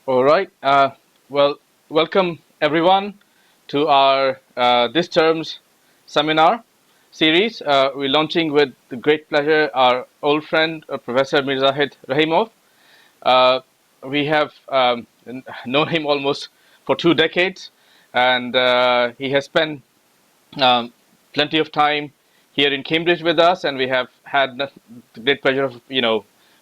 All right. Well, welcome everyone to our this term's seminar series. We're launching with great pleasure our old friend, Professor Mirzohid Rahimov. Uh, we have known him almost for 2 decades, and he has spent um, plenty of time here in Cambridge with us, and we have had the great pleasure of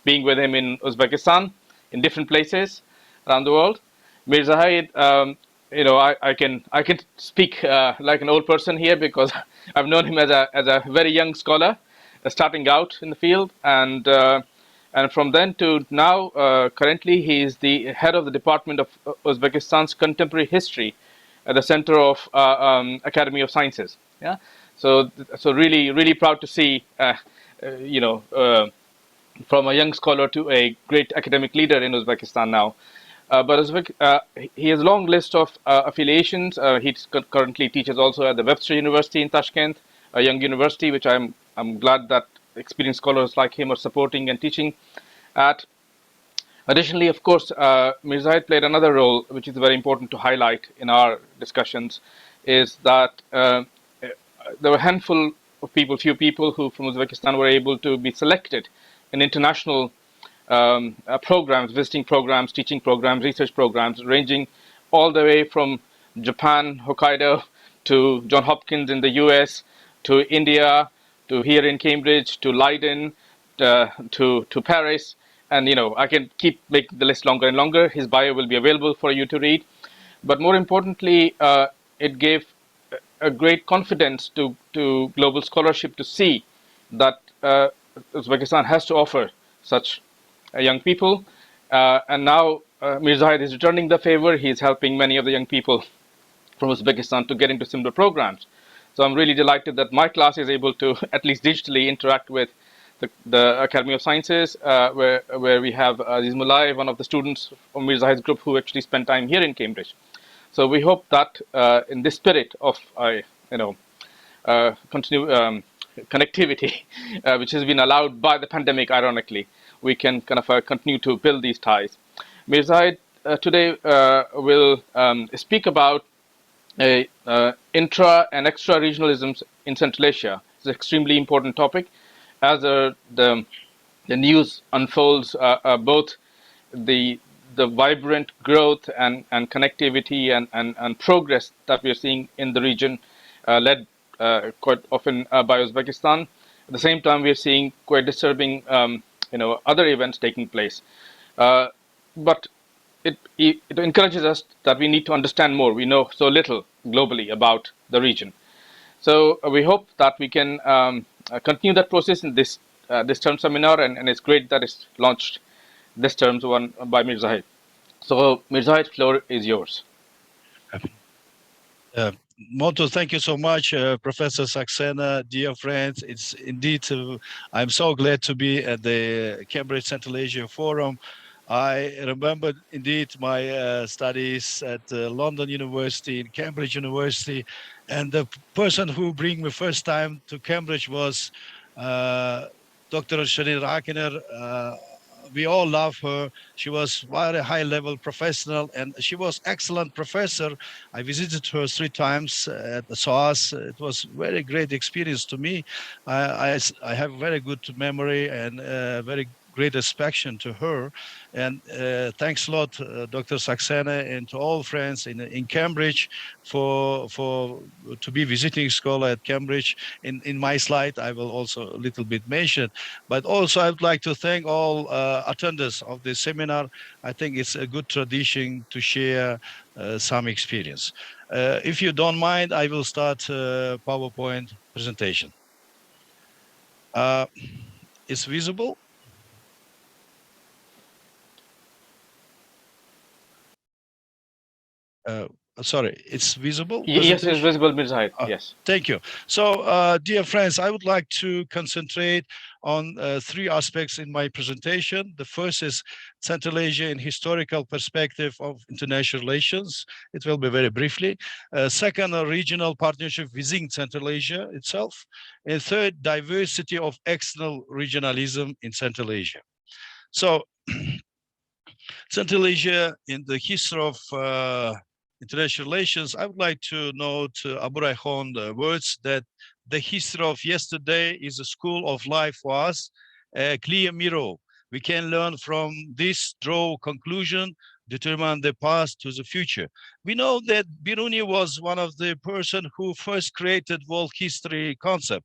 being with him in Uzbekistan, in different places around the world. Mirza I can speak like an old person here because I've known him as a very young scholar, starting out in the field, and from then to now, currently he is the head of the Department of Uzbekistan's Contemporary History at the Center of Academy of Sciences. Yeah, so really proud to see you know from a young scholar to a great academic leader in Uzbekistan now. But he has a long list of affiliations. He currently teaches also at the Webster University in Tashkent, a young university, which I'm glad that experienced scholars like him are supporting and teaching at. Additionally, of course, Mirzohid played another role, which is very important to highlight in our discussions, is that there were a handful of people, few people who from Uzbekistan were able to be selected in international programs, visiting programs, teaching programs, research programs, ranging all the way from Japan, Hokkaido, to Johns Hopkins in the US, to India, to here in Cambridge, to Leiden, to Paris. And I can keep making the list longer and longer. His bio will be available for you to read. But more importantly, it gave a great confidence to global scholarship to see that Uzbekistan has to offer such young people. And now Mirzohid is returning the favor. He's helping many of the young people from Uzbekistan to get into similar programs. So I'm really delighted that my class is able to, at least digitally, interact with the Academy of Sciences, where we have Aziz Mulai, one of the students from Mirzohid's group, who actually spent time here in Cambridge. So we hope that in this spirit of continue connectivity, which has been allowed by the pandemic, ironically, we can kind of continue to build these ties. Mirzohid today will speak about intra and extra regionalisms in Central Asia. It's an extremely important topic as the news unfolds, both the vibrant growth and connectivity and progress that we are seeing in the region, led quite often by Uzbekistan. At the same time, we are seeing quite disturbing, other events taking place. But it encourages us that we need to understand more. We know so little globally about the region. So we hope that we can continue that process in this term seminar, and it's great that it's launched this term's one by Mirzohid. So Mirzohid, floor is yours. Monto, thank you so much, Professor Saxena, dear friends. It's indeed, I'm so glad to be at the Cambridge Central Asia Forum. I remember indeed my studies at London University and Cambridge University, and the person who bring me first time to Cambridge was Dr. Shanil Rakiner. We all love her. She was very high level professional, and she was excellent professor. I visited her 3 times at the SOAS. It was very great experience to me. I have very good memory and very great respect to her. And thanks a lot, Dr. Saxena, and to all friends in Cambridge for to be visiting scholar at Cambridge. In my slide, I will also a little bit mention. But also, I would like to thank all attenders of this seminar. I think it's a good tradition to share some experience. If you don't mind, I will start PowerPoint presentation. It's visible? Sorry, it's visible? Yes, it's visible, Mirzohid. Yes. Thank you. So, dear friends, I would like to concentrate on 3 aspects in my presentation. The first is Central Asia in historical perspective of international relations. It will be very briefly. Second, a regional partnership within Central Asia itself. And third, diversity of external regionalism in Central Asia. So, Central Asia in the history of international relations, I would like to note Abu Rayhan's words that the history of yesterday is a school of life for us, a clear mirror. We can learn from this, draw conclusion, determine the past to the future. We know that Biruni was one of the person who first created world history concept.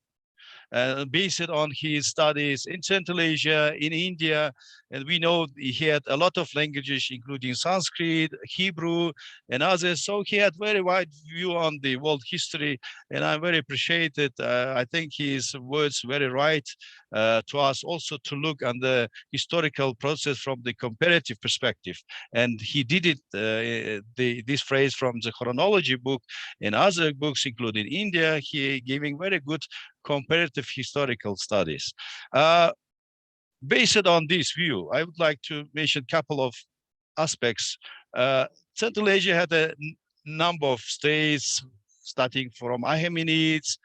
Based on his studies in Central Asia, in India, and we know he had a lot of languages, including Sanskrit, Hebrew, and others. So he had very wide view on the world history, and I very appreciate it. I think his words very right to us also to look on the historical process from the comparative perspective. And he did it, this phrase from the chronology book and other books, including India, he giving very good comparative historical studies. Based on this view, I would like to mention a couple of aspects. Central Asia had a number of states, starting from Achaemenids,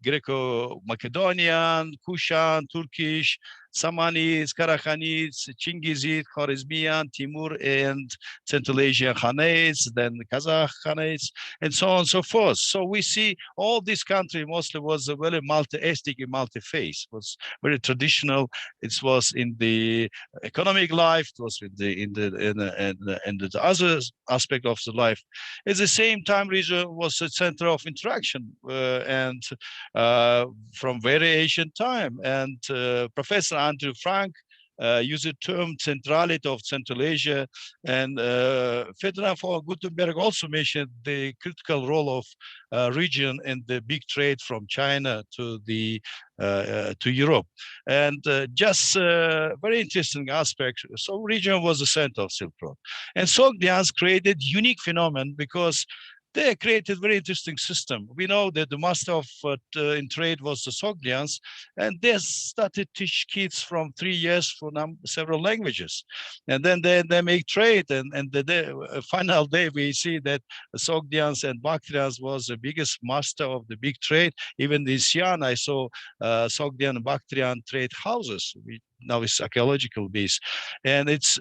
Greco-Macedonian, Kushan, Turkish, Samanids, Karakhanids, Chingizid, Khwarezmian, Timur, and Central Asian Khanates, then Kazakh Khanates, and so on and so forth. So we see all this country mostly was a very multi-ethnic and multi-faith, was very traditional. It was in the economic life, it was in the other aspect of the life. At the same time, region was a center of interaction and from very ancient time. And Professor Andrew Frank used the term centrality of Central Asia, and Ferdinand von Gutenberg also mentioned the critical role of region and the big trade from China to the to Europe. And just very interesting aspect. So region was the center of Silk Road, and Sogdians created unique phenomenon because they created very interesting system. We know that the master of in trade was the Sogdians, and they started to teach kids from 3 years for several languages. And then they make trade, and the final day we see that the Sogdians and Bactrians was the biggest master of the big trade. Even in Xi'an, I saw Sogdian and Bactrian trade houses. Now it's archaeological base. And it's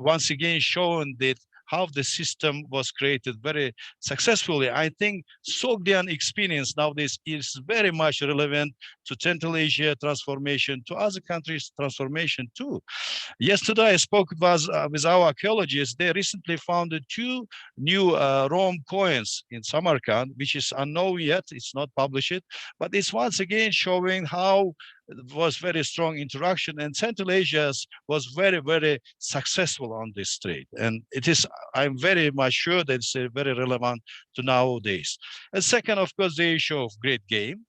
once again shown that how the system was created very successfully. I think Sogdian experience nowadays is very much relevant to Central Asia transformation, to other countries transformation too. Yesterday I spoke with our archaeologists. They recently found 2 new Rome coins in Samarkand, which is unknown yet, it's not published, but it's once again showing how was very strong interaction, and Central Asia was very, very successful on this trade. And it is, I'm very much sure that it's very relevant to nowadays. And second, of course, the issue of great game.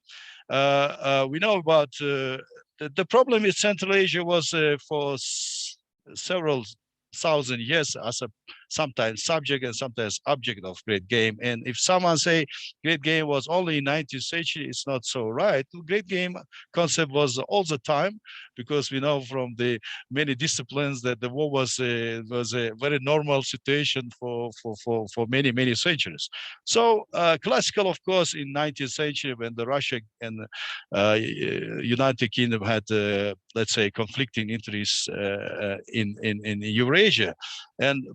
We know about the problem with Central Asia was for several thousand years as a sometimes subject and sometimes object of great game. And if someone say great game was only in 19th century, it's not so right. Great game concept was all the time, because we know from the many disciplines that the war was a very normal situation for many centuries. So classical, of course, in 19th century when the Russia and United Kingdom had let's say conflicting interests in Eurasia.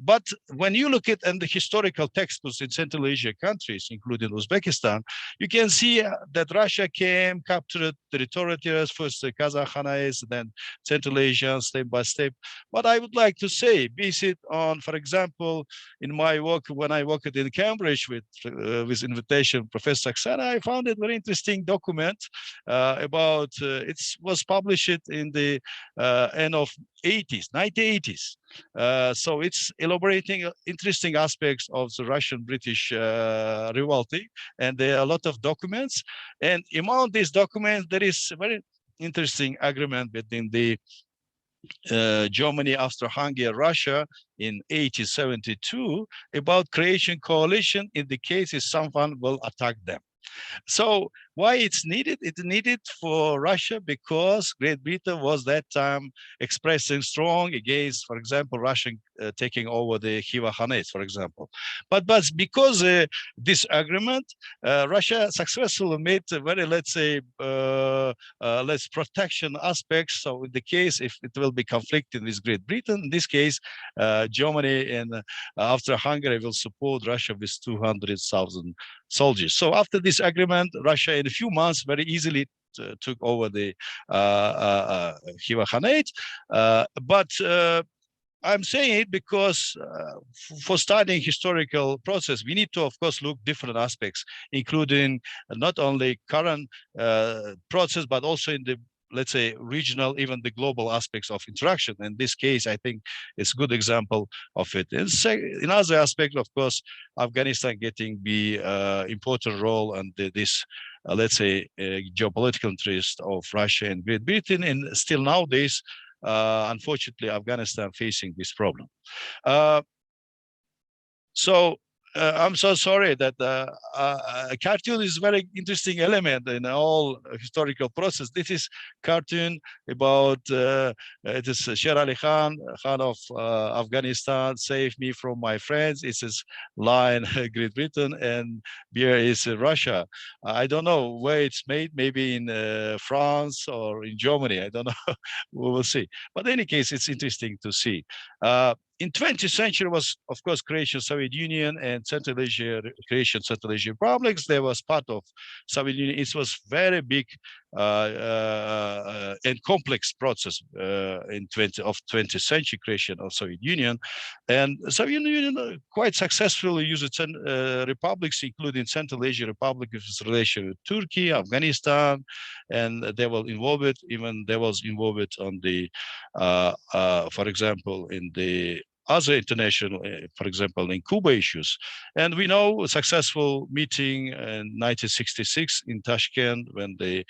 But when you look at the historical textbooks in Central Asia countries, including Uzbekistan, you can see that Russia came, captured territories, first the Kazakh Khanate, then Central Asia, step by step. But I would like to say, based on, for example, in my work, when I worked in Cambridge with invitation Professor Saxena, I found a very interesting document about, it was published in the end of 1980s. So it's elaborating interesting aspects of the Russian-British rivalry, and there are a lot of documents. And among these documents, there is a very interesting agreement between the Germany, Austro-Hungary, Russia in 1872 about creation coalition in the case if someone will attack them. So Why it's needed? It's needed for Russia because Great Britain was that time expressing strong against, for example, Russian taking over the Khiva Khanate, for example. But because this agreement, Russia successfully made a very, let's say, less protection aspects. So in the case, if it will be conflicting with Great Britain, in this case, Germany and after Hungary will support Russia with 200,000 soldiers. So after this agreement, Russia in a few months very easily took over the Khiva Khanate. But I'm saying it because for studying historical process, we need to, of course, look different aspects, including not only current process, but also in the, let's say, regional, even the global aspects of interaction. In this case, I think it's a good example of it. And another aspect, of course, Afghanistan getting the important role and this, let's say, geopolitical interest of Russia and Great Britain. And still nowadays, unfortunately, Afghanistan facing this problem. So I'm so sorry that a cartoon is very interesting element in all historical process. This is cartoon about it is Sher Ali Khan, Khan of Afghanistan, save me from my friends. It's his line, Great Britain, and here is Russia. I don't know where it's made, maybe in France or in Germany. I don't know. We will see. But in any case, it's interesting to see. In 20th century was, of course, creation of Soviet Union and Central Asia, creation Central Asian republics. There was part of Soviet Union. It was very big and complex process in 20th century creation of Soviet Union. And Soviet Union quite successfully used republics, including Central Asian Republic with its relation with Turkey, Afghanistan, and they were involved, even they was involved on the, for example, in the other international, for example, in Cuba issues. And we know a successful meeting in 1966 in Tashkent when the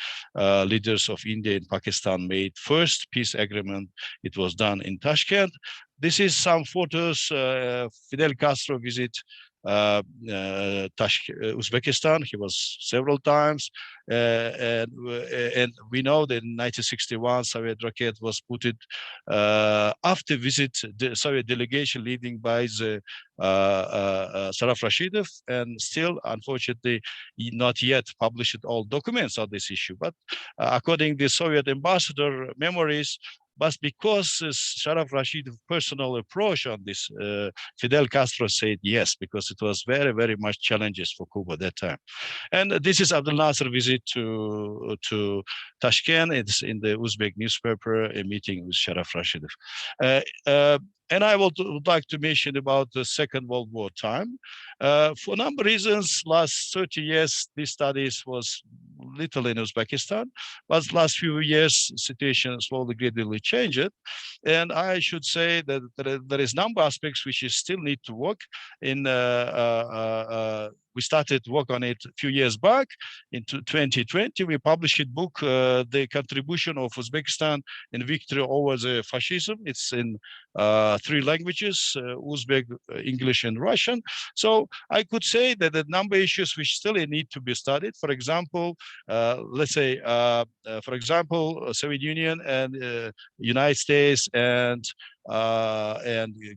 leaders of India and Pakistan made first peace agreement. It was done in Tashkent. This is some photos, Fidel Castro visit Uzbekistan. He was several times, and we know that in 1961 Soviet rocket was put it after visit the Soviet delegation leading by the Saraf Rashidov, and still unfortunately not yet published all documents on this issue. But according to the Soviet ambassador memories, but because Sharaf Rashid's personal approach on this, Fidel Castro said yes, because it was very, very much challenges for Cuba at that time. And this is Abdel Nasser visit to Tashkent. It's in the Uzbek newspaper, a meeting with Sharaf Rashidov. And I would like to mention about the Second World War time. For a number of reasons, last 30 years, these studies was little in Uzbekistan, but last few years, situation slowly, gradually changed. And I should say that there is number of aspects which is still need to work in. We started work on it a few years back. In 2020, we published a book, The Contribution of Uzbekistan in Victory Over the Fascism. It's in 3 languages, Uzbek, English, and Russian. So I could say that the number of issues which still need to be studied. For example, let's say, for example, Soviet Union and United States and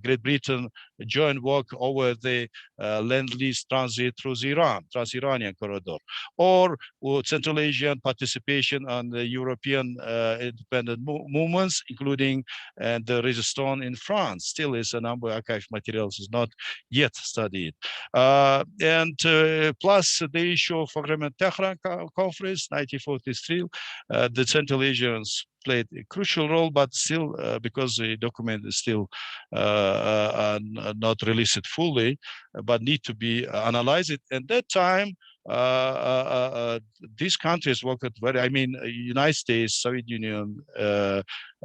Great Britain joint work over the Lend-Lease transit through the Trans-Iranian corridor, or Central Asian participation on the European independent movements, including the resistance in France. Still is a number of archive materials is not yet studied. And plus the issue of Agreement Tehran Conference, 1943, the Central Asians played a crucial role, but still, because the document is still not released fully, but need to be analyzed. At that time, these countries worked very, I mean, United States, Soviet Union,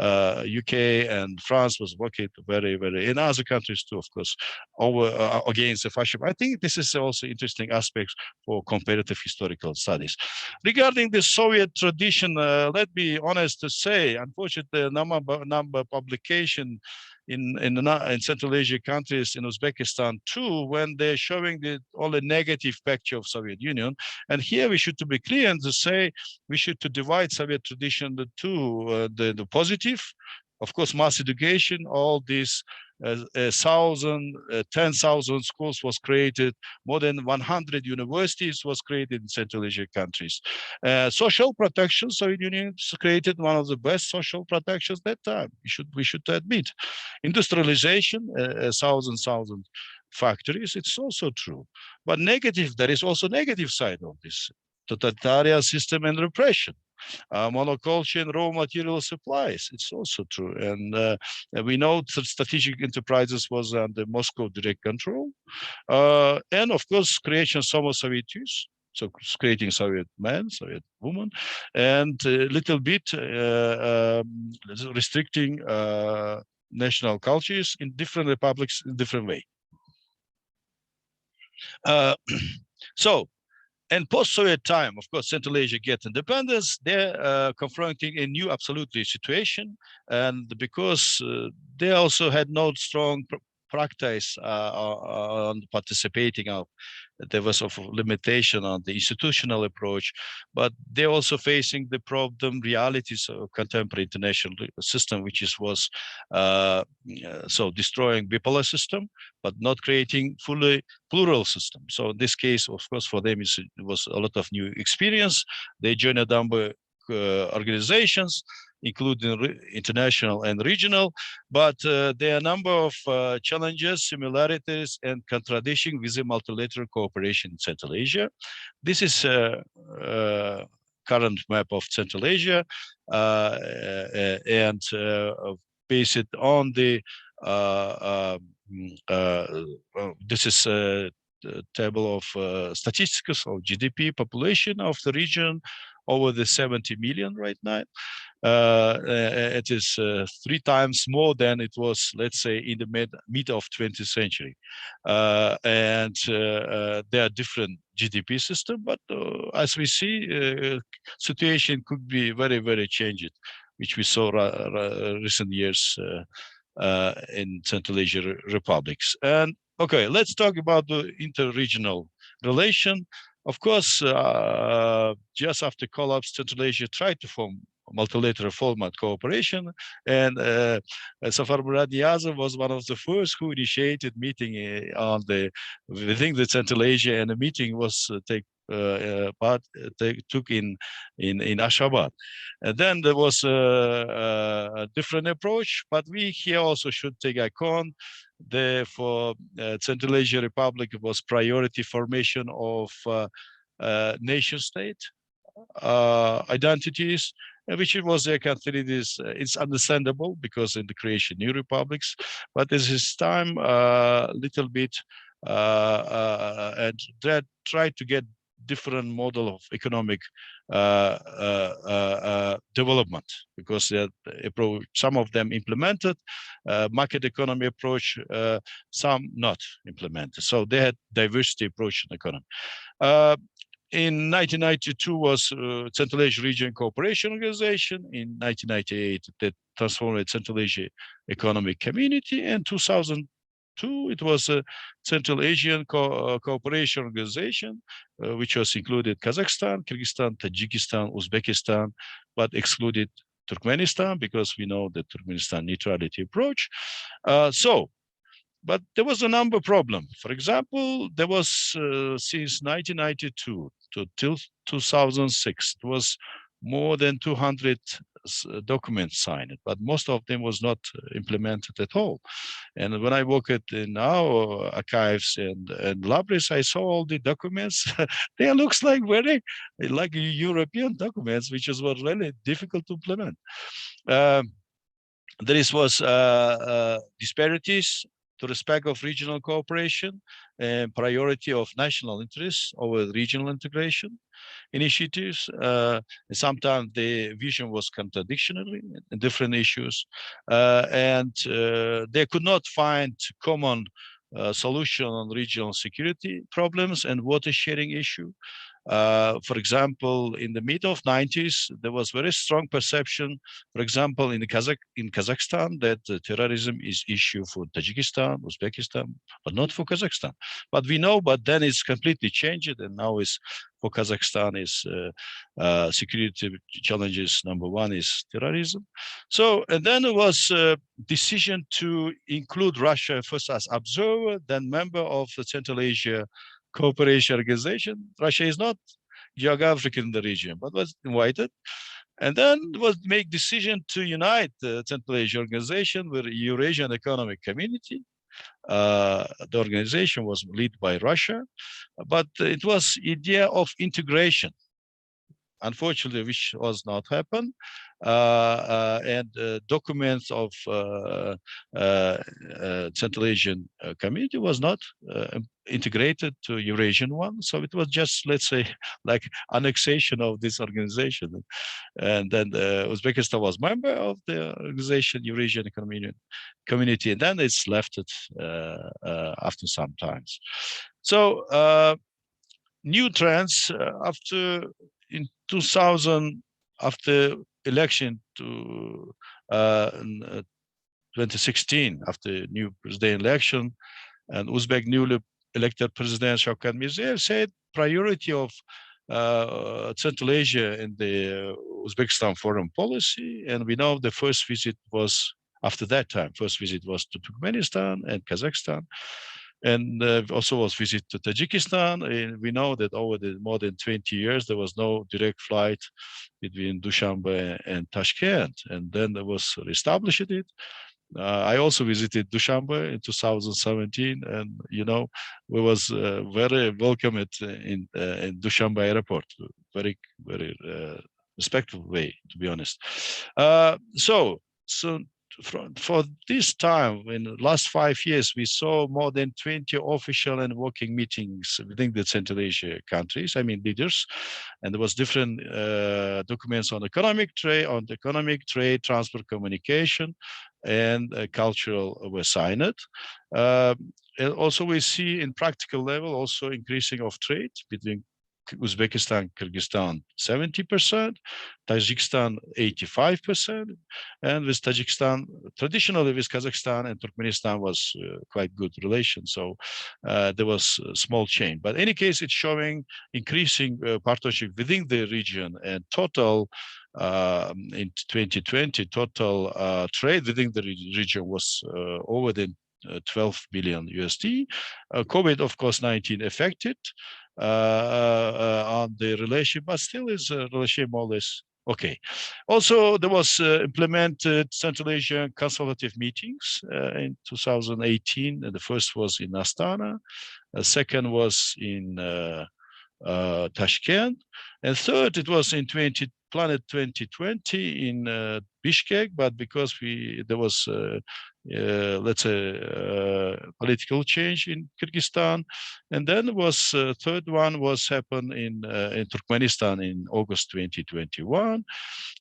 UK, and France was working very, very, in other countries too, of course, over against the fascism. I think this is also interesting aspects for comparative historical studies. Regarding the Soviet tradition, let me honest to say, unfortunately, the number publication in Central Asia countries, in Uzbekistan too, when they're showing the only negative picture of Soviet Union. And here we should to be clear and to say we should to divide Soviet tradition the two, the positive, of course, mass education, all these 10,000 schools was created, more than 100 universities was created in Central Asia countries. Social protection, Soviet Union created one of the best social protections that time. We should admit. Industrialization, thousand factories, it's also true. But negative, there is also negative side of this totalitarian system and repression. Monoculture and raw material supplies. It's also true. And we know strategic enterprises was under Moscow direct control. And of course, creation of Soviet Youth. So creating Soviet men, Soviet women, and a little bit restricting national cultures in different republics in different way. So, and post-Soviet time, of course, Central Asia gets independence. They're confronting a new absolutely situation, and because they also had no strong practice on participating of, there was of limitation on the institutional approach, but they're also facing the problem realities of contemporary international system, which was so destroying bipolar system, but not creating fully plural system. So in this case, of course, for them it was a lot of new experience. They joined a number organizations, including international and regional, but there are a number of challenges, similarities, and contradiction with the multilateral cooperation in Central Asia. This is current map of Central Asia, and based on the this is a table of statistics of GDP population of the region, over the 70 million right now. It is 3 times more than it was, let's say, in the mid of 20th century. And there are different GDP system, but as we see, situation could be very, very changed, which we saw recent years in Central Asia republics. And okay, let's talk about the inter-regional relation. Of course, just after collapse, Central Asia tried to form multilateral format cooperation, and Safar Murad-Niyazov was one of the first who initiated meeting on the within the Central Asia, and the meeting was took in Ashgabat. And then there was a different approach, but we here also should take account for Central Asia Republic was priority formation of nation state identities, which it was their considered it's understandable because in the creation new republics, but at this time little bit and that tried to get different model of economic development, because some of them implemented market economy approach, some not implemented. So they had diversity approach in economy. In 1992 was Central Asia Region Cooperation Organization. In 1998, they transformed Central Asia Economic Community. In 2002, it was a Central Asian Cooperation Organization, which was included Kazakhstan, Kyrgyzstan, Tajikistan, Uzbekistan, but excluded Turkmenistan because we know the Turkmenistan neutrality approach. But there was a number problem. For example, there was since 1992 till 2006, it was more than 200 documents signed, but most of them was not implemented at all. And when I worked in our archives and libraries, I saw all the documents. They looks like very like European documents, which was really difficult to implement. There was disparities to respect of regional cooperation and priority of national interests over regional integration initiatives. Sometimes the vision was contradictory in different issues, and they could not find common solution on regional security problems and water sharing issue. For example, in the mid of 90s, there was very strong perception, for example, in Kazakhstan, that terrorism is issue for Tajikistan, Uzbekistan, but not for Kazakhstan. But we know, but then it's completely changed, and now is for Kazakhstan is security challenges. Number one is terrorism. So, and then it was a decision to include Russia first as observer, then member of the Central Asia Cooperation Organization. Russia is not geographical in the region, but was invited. And then was make decision to unite the Central Asia Organization with Eurasian Economic Community. The organization was led by Russia, but it was idea of integration, unfortunately, which was not happen. And documents of Central Asian community was not integrated to Eurasian one. So it was just, let's say, like annexation of this organization. And then Uzbekistan was member of the organization, Eurasian Community, and then it's left it after some times. So new trends after in 2000, after election to 2016, after new president election, and Uzbek newly elected president Shavkat Mirziyoyev said priority of Central Asia in the Uzbekistan foreign policy. And we know the first visit was, after that time, first visit was to Turkmenistan and Kazakhstan. And also was visit to Tajikistan. And we know that over the more than 20 years, there was no direct flight between Dushanbe and Tashkent. And then there was reestablished it. I also visited Dushanbe in 2017, and we was very welcome in Dushanbe airport, very respectful way, to be honest. So for this time, in the last 5 years, we saw more than 20 official and working meetings within the Central Asia countries, I mean leaders, and there was different documents on economic trade, transport, communication, and cultural were signed. And also we see in practical level also increasing of trade between Uzbekistan, Kyrgyzstan, 70%, Tajikistan, 85%, and with Tajikistan, traditionally with Kazakhstan and Turkmenistan was quite good relation. So there was a small change. But in any case, it's showing increasing partnership within the region, and total in 2020, total trade within the region was over the 12 billion USD. COVID, of course, 19 affected on the relationship, but still is a relationship more or less okay. Also, there was implemented Central Asian consultative meetings in 2018. The first was in Astana, the second was in Tashkent, and third it was in planned 2020 in Bishkek, but because there was let's say political change in Kyrgyzstan, and then was third one was happened in Turkmenistan in August 2021.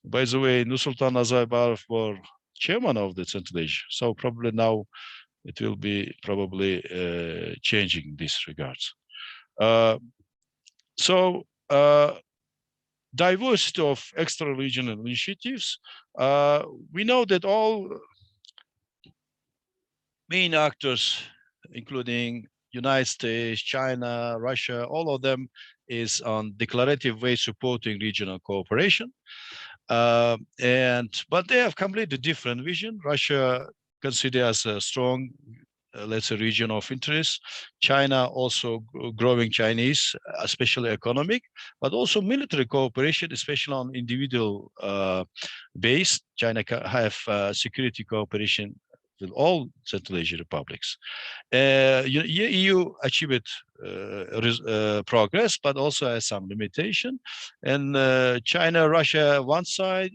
By the way, Nursultan Nazarbayev was chairman of the Central Asia, so probably now it will be probably changing in these regards. So diversity of extra-regional initiatives. We know that all main actors, including United States, China, Russia, all of them is on declarative way supporting regional cooperation. But they have completely different vision. Russia considered as a strong, let's say, region of interest. China also growing Chinese, especially economic, but also military cooperation, especially on individual base. China have security cooperation with all Central Asian republics. EU achieved progress, but also has some limitation. And China, Russia, one side,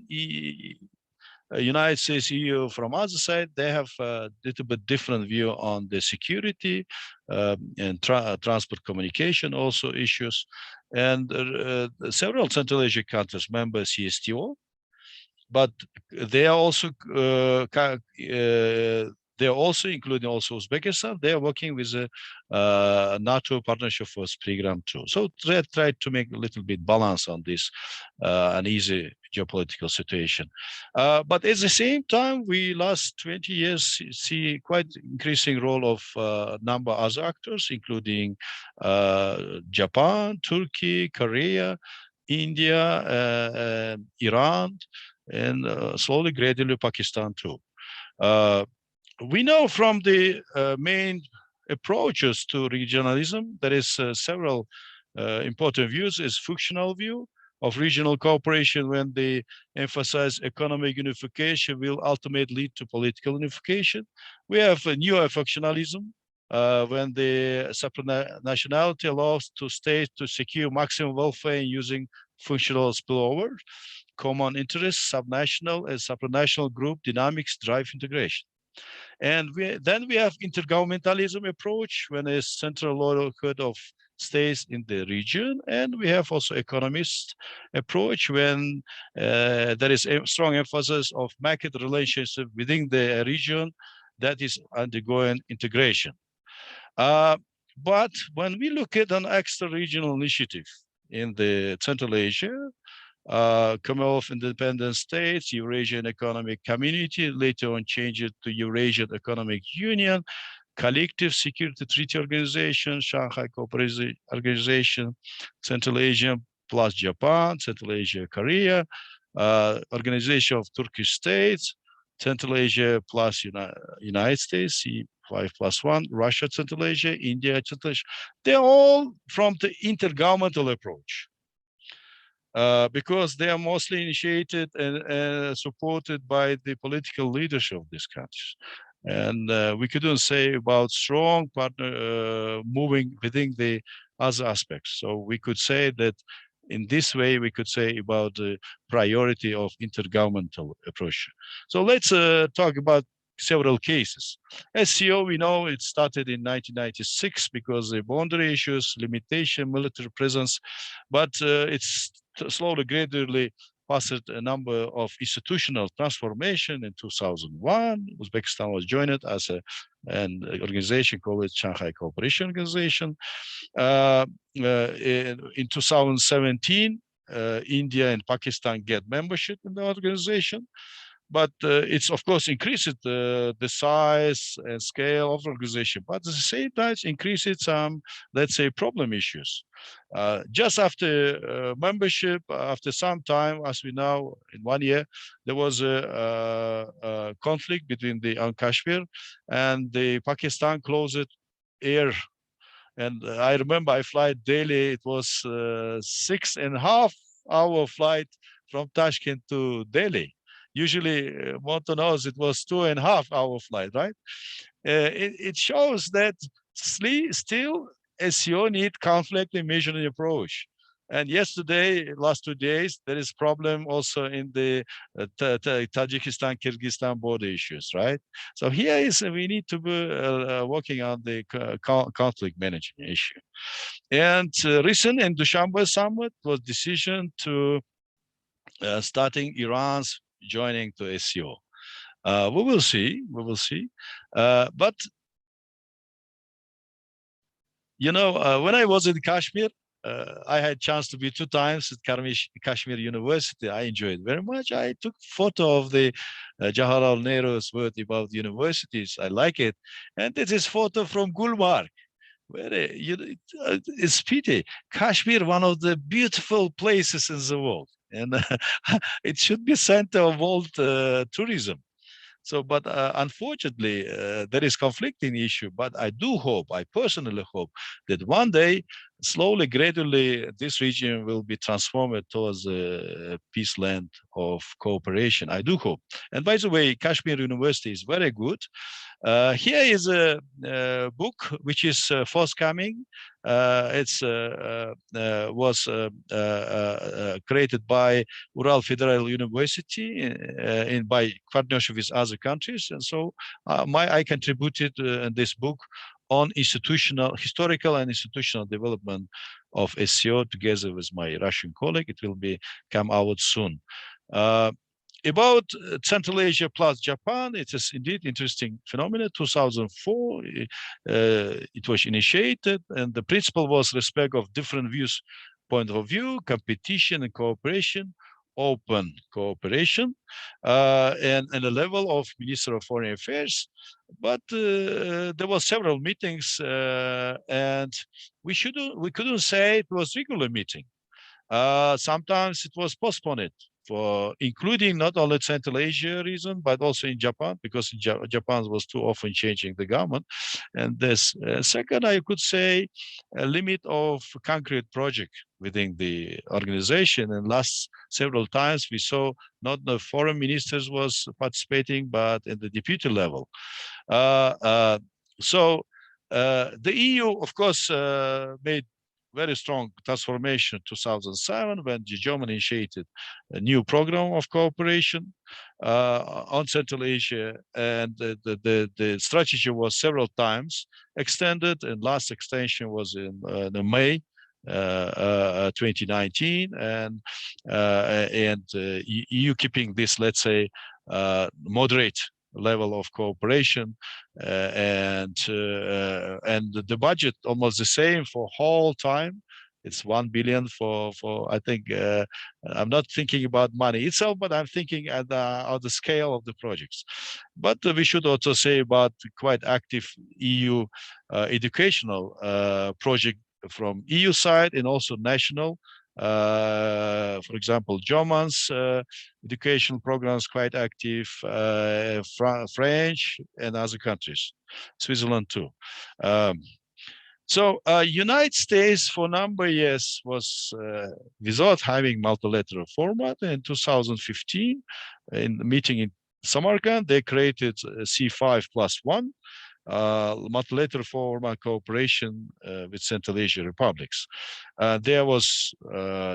United States, EU from other side, they have a little bit different view on the security and transport communication also issues. And several Central Asian countries member CSTO, but they are also They're also including also Uzbekistan. They are working with the NATO Partnership for Program too. So try to make a little bit balance on this uneasy geopolitical situation. But at the same time, we last 20 years see quite increasing role of number of other actors, including Japan, Turkey, Korea, India, Iran, and slowly, gradually Pakistan too. We know from the main approaches to regionalism, there is several important views. Is functional view of regional cooperation when they emphasize economic unification will ultimately lead to political unification. We have a newer functionalism when the supranationality allows to states to secure maximum welfare using functional spillover, common interests, subnational and supranational group dynamics drive integration. And then we have intergovernmentalism approach when a central localhood of states in the region. And we have also economist approach when there is a strong emphasis of market relationship within the region that is undergoing integration. But when we look at an extra regional initiative in the Central Asia, Commonwealth of Independent States, Eurasian Economic Community, later on changed to Eurasian Economic Union, Collective Security Treaty Organization, Shanghai Cooperation Organization, Central Asia plus Japan, Central Asia, Korea, Organization of Turkish States, Central Asia plus United States, C5+1, Russia, Central Asia, India, Central Asia. They're all from the intergovernmental approach. Because they are mostly initiated and supported by the political leadership of these countries. And we couldn't say about strong partner moving within the other aspects. So we could say that in this way, we could say about the priority of intergovernmental approach. So let's talk about several cases. SCO, we know it started in 1996 because the boundary issues, limitation, military presence, but it's slowly, gradually passed a number of institutional transformation. In 2001, Uzbekistan was joined as an organization called Shanghai Cooperation Organization. In 2017, India and Pakistan get membership in the organization. But it's, of course, increased the size and scale of the organization, but at the same time, increased some, let's say, problem issues. Just after membership, after some time, as we know, in 1 year, there was a conflict between the Kashmir and the Pakistan closed air. And I remember I fly daily. It was 6.5-hour flight from Tashkent to Delhi. Usually, Montanos, it was 2.5-hour flight, right? It shows that still SEO need conflict and measuring approach. And yesterday, last 2 days, there is problem also in the Tajikistan, Kyrgyzstan border issues, right? So here is we need to be working on the conflict management issue. And recent in Dushanbe summit was decision to starting Iran's joining to SEO. We will see. But you know, when I was in Kashmir, I had chance to be 2 times at Kashmir University. I enjoyed very much. I took photo of the Jawaharlal Nehru's word about universities. I like it. And this is photo from Gulmarg. It's pity. Kashmir, one of the beautiful places in the world. And it should be center of world tourism. So, but unfortunately, there is conflicting issue. But I do hope, I personally hope, that one day, slowly, gradually, this region will be transformed towards a peace land of cooperation. I do hope. And by the way, Kashmir University is very good. Here is a book which is forthcoming. It's was created by Ural Federal University by partnership with other countries, and so I contributed in this book on historical and institutional development of SEO together with my Russian colleague. It will be come out soon. About Central Asia plus Japan, it is indeed interesting phenomenon. 2004, it was initiated, and the principle was respect of different views, point of view, competition and cooperation, open cooperation, and a level of Minister of Foreign Affairs. But there were several meetings, and we couldn't say it was regular meeting. Sometimes it was postponed for including not only Central Asia reason, but also in Japan, because Japan was too often changing the government. And this second, I could say, a limit of concrete project within the organization. And last several times we saw not the foreign ministers was participating, but at the deputy level. Uh, uh, so the EU, of course, made very strong transformation 2007 when Germany initiated a new program of cooperation on Central Asia, and the strategy was several times extended, and last extension was in May 2019, and EU keeping this, let's say, moderate level of cooperation, and the budget almost the same for whole time. It's 1 billion for I think I'm not thinking about money itself, but I'm thinking at the scale of the projects. But we should also say about quite active EU educational project from EU side and also national. For example, Germans educational programs quite active, French and other countries, Switzerland too. So United States for a number of years was without having multilateral format. In 2015, in the meeting in Samarkand, they created C5+1, multilateral format cooperation with Central Asia republics. There was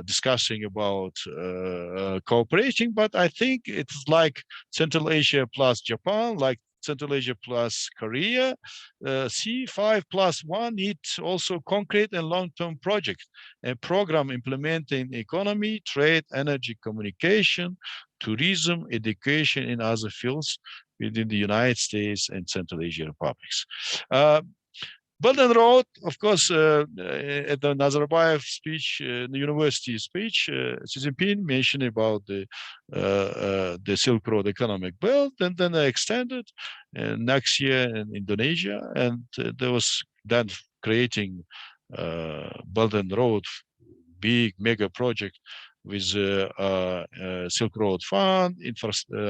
discussing about cooperating, but I think it's like Central Asia plus Japan, like Central Asia plus Korea. C5+1 needs also concrete and long-term projects and program implementing economy, trade, energy, communication, tourism, education, and other fields within the United States and Central Asia republics. Belt and Road, of course, at the Nazarbayev speech, the university speech, Xi Jinping mentioned about the Silk Road economic belt, and then they extended next year in Indonesia, and there was then creating Belt and Road, big mega project with Silk Road Fund,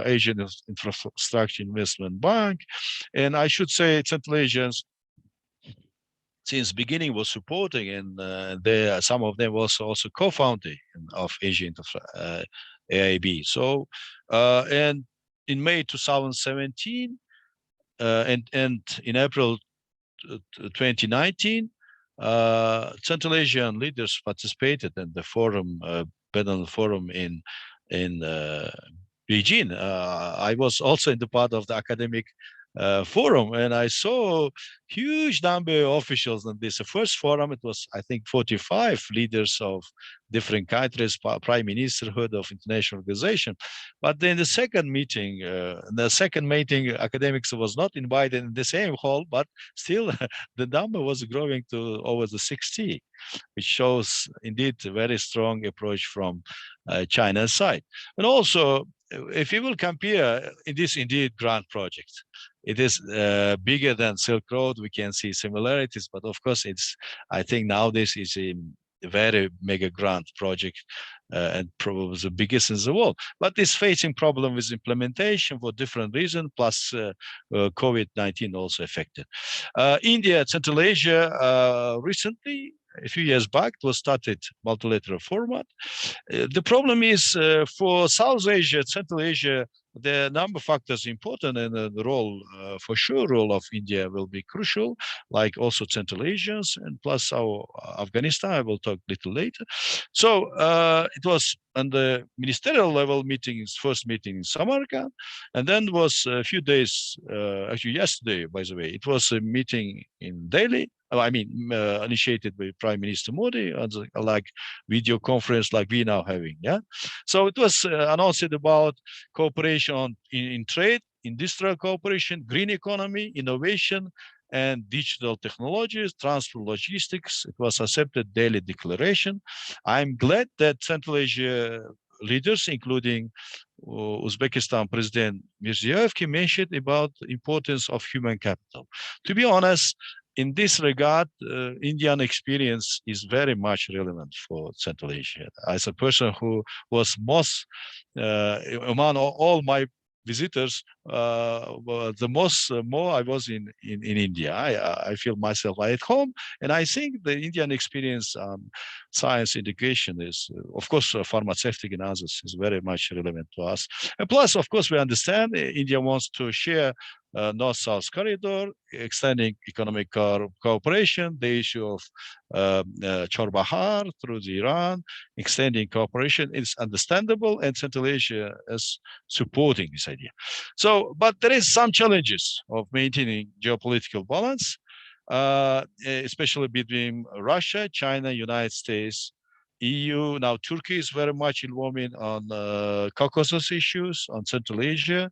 Asian Infrastructure Investment Bank, and I should say Central Asians since beginning was supporting, and some of them was also co-founder of Asian AIB. So, and in May 2017 and in April 2019, Central Asian leaders participated in the forum, Benin Forum in Beijing. I was also in the part of the academic forum, and I saw huge number of officials in this first forum. It was, I think, 45 leaders of different countries, prime ministerhood of international organization. But then the second meeting, academics was not invited in the same hall, but still the number was growing to over the 60, which shows indeed a very strong approach from China's side. And also, if you will compare, it is indeed grand project. It is bigger than Silk Road. We can see similarities, but of course, I think nowadays it's a very mega grand project and probably the biggest in the world. But it's facing problem with implementation for different reasons, plus COVID-19 also affected. India, Central Asia, recently, a few years back, it was started multilateral format. The problem is for South Asia, Central Asia, the number of factors important, and the role, for sure, role of India will be crucial, like also Central Asians, and plus our Afghanistan. I will talk a little later. So it was on the ministerial level meetings, first meeting in Samarkand, and then was a few days, actually yesterday, by the way, it was a meeting in Delhi, I mean, initiated by Prime Minister Modi, like video conference like we now having. Yeah, so it was announced about cooperation in trade, industrial cooperation, green economy, innovation, and digital technologies, transport, logistics. It was accepted daily declaration. I'm glad that Central Asia leaders, including Uzbekistan President Mirziyoyev, mentioned about the importance of human capital. To be honest, in this regard, Indian experience is very much relevant for Central Asia. As a person who was most among all my visitors, the most more I was in India. I feel myself at home, and I think the Indian experience science education is, of course, pharmaceutic and others is very much relevant to us. And plus, of course, we understand India wants to share North-South corridor, extending economic cooperation, the issue of Chor-Bahar through the Iran, extending cooperation is understandable, and Central Asia is supporting this idea. So, but there is some challenges of maintaining geopolitical balance, especially between Russia, China, United States, EU. Now, Turkey is very much involved on Caucasus issues, on Central Asia.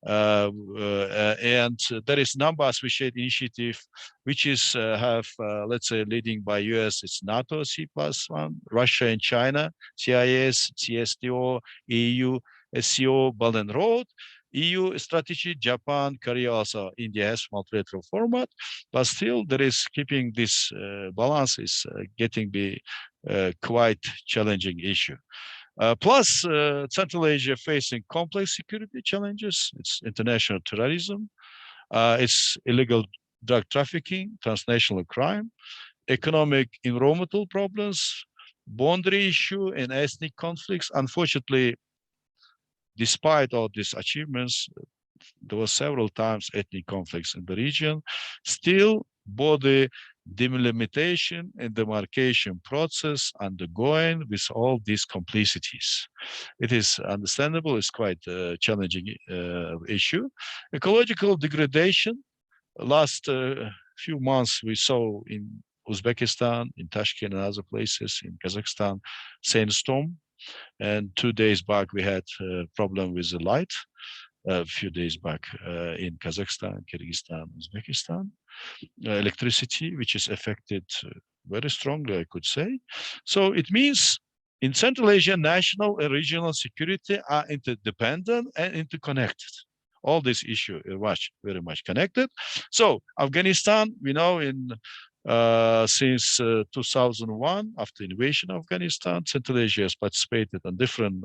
And there is number associated initiative, which is let's say leading by US. It's NATO C+1, Russia and China, CIS, CSTO, EU, SCO, Belt and Road. EU strategy, Japan, Korea, also India has multilateral format, but still there is keeping this balance is getting be quite challenging issue. Plus, Central Asia facing complex security challenges. It's international terrorism, it's illegal drug trafficking, transnational crime, economic environmental problems, boundary issue, and ethnic conflicts. Unfortunately, despite all these achievements, there were several times ethnic conflicts in the region. Still, both the delimitation and demarcation process undergoing with all these complicities. It is understandable, it's quite a challenging issue. Ecological degradation, last few months we saw in Uzbekistan, in Tashkent and other places, in Kazakhstan, sandstorm. And 2 days back, we had a problem with the light a few days back in Kazakhstan, Kyrgyzstan, Uzbekistan. Electricity, which is affected very strongly, I could say. So it means in Central Asia, national and regional security are interdependent and interconnected. All this issue is very much connected. So Afghanistan, we know since 2001, after invasion of Afghanistan, Central Asia has participated on different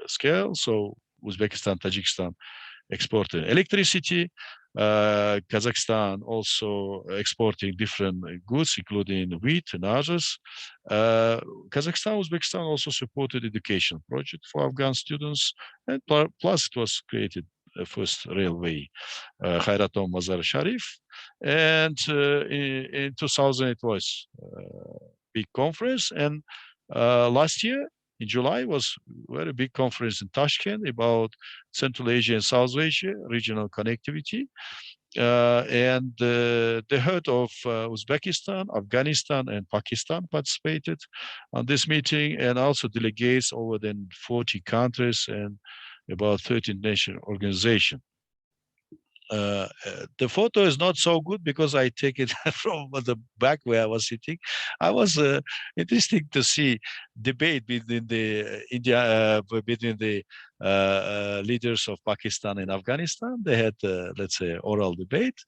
scales. So Uzbekistan, Tajikistan exported electricity. Kazakhstan also exporting different goods, including wheat and others. Kazakhstan, Uzbekistan also supported education project for Afghan students, and plus it was created first railway, Khairatom Mazar Sharif. And in 2000 it was big conference, and last year in July was a very big conference in Tashkent about Central Asia and South Asia regional connectivity. And the head of Uzbekistan, Afghanistan, and Pakistan participated on this meeting, and also delegates over than 40 countries and about 13 national organizations. The photo is not so good because I take it from the back where I was sitting. I was interesting to see debate between the between the leaders of Pakistan and Afghanistan. They had, let's say, oral debate.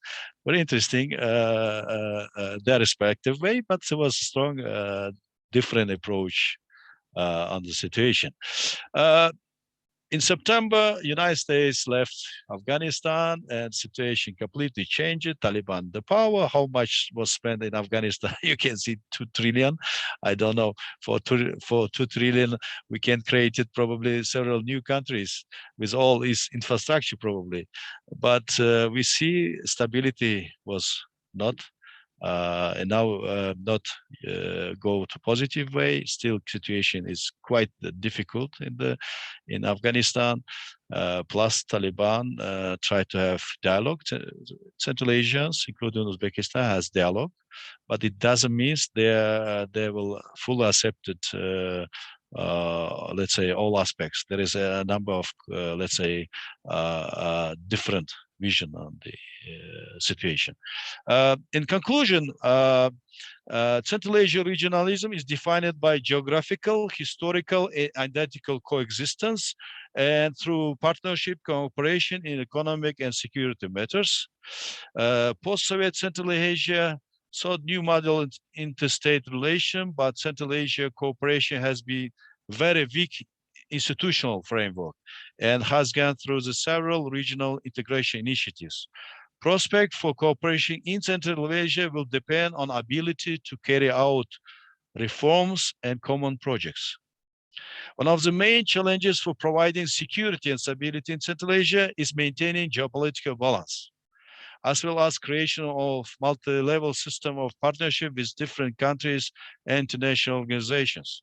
Very interesting, their respective way, but there was strong, different approach on the situation. In September, United States left Afghanistan and situation completely changed. Taliban the power. How much was spent in Afghanistan? You can see 2 trillion. I don't know. For 2 trillion, we can create it probably several new countries with all its infrastructure probably. But we see stability was not and now not go to positive way. Still, situation is quite difficult in Afghanistan. Plus, Taliban try to have dialogue. Central Asians, including Uzbekistan, has dialogue, but it doesn't mean they will fully accept it. Let's say all aspects. There is a number of let's say different vision on the situation. In conclusion, Central Asia regionalism is defined by geographical, historical, and identical coexistence, and through partnership, cooperation in economic and security matters. Post-Soviet Central Asia sought new model interstate relation, but Central Asia cooperation has been very weak institutional framework and has gone through the several regional integration initiatives. Prospect for cooperation in Central Asia will depend on ability to carry out reforms and common projects. One of the main challenges for providing security and stability in Central Asia is maintaining geopolitical balance, as well as creation of multi-level system of partnership with different countries and international organizations.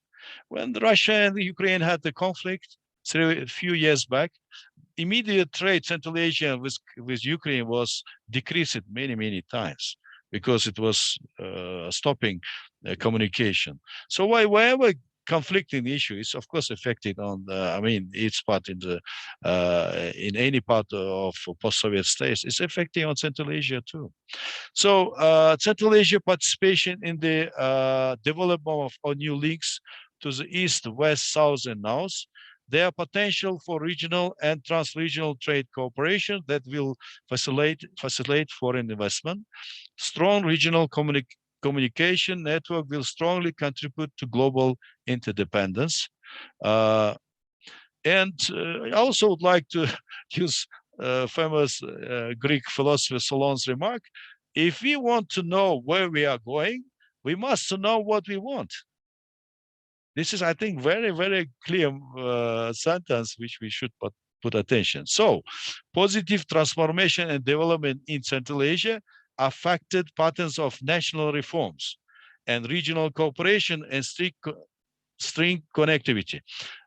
When Russia and Ukraine had the conflict a few years back, immediate trade Central Asia with Ukraine was decreased many times because it was stopping communication. So wherever conflicting issue is of course affected on its part in any part of post-Soviet states, it's affecting on Central Asia too. So Central Asia participation in the development of new links to the east, west, south, and north, there potential for regional and trans-regional trade cooperation that will facilitate foreign investment. Strong regional communication network will strongly contribute to global interdependence. And I also would like to use famous Greek philosopher Solon's remark: if we want to know where we are going, we must know what we want. This is, I think, very clear sentence which we should put attention. So, positive transformation and development in Central Asia affected patterns of national reforms and regional cooperation and string connectivity.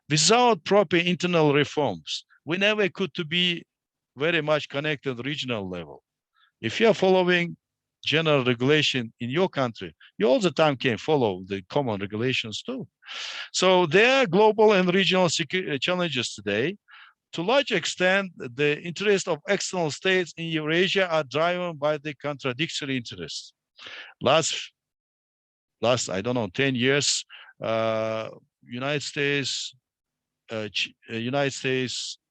Without proper internal reforms, we never could to be very much connected regional level. If you are following general regulation in your country, you all the time can follow the common regulations too. So there are global and regional challenges today. To a large extent, the interests of external states in Eurasia are driven by the contradictory interests. Last, I don't know, 10 years, United States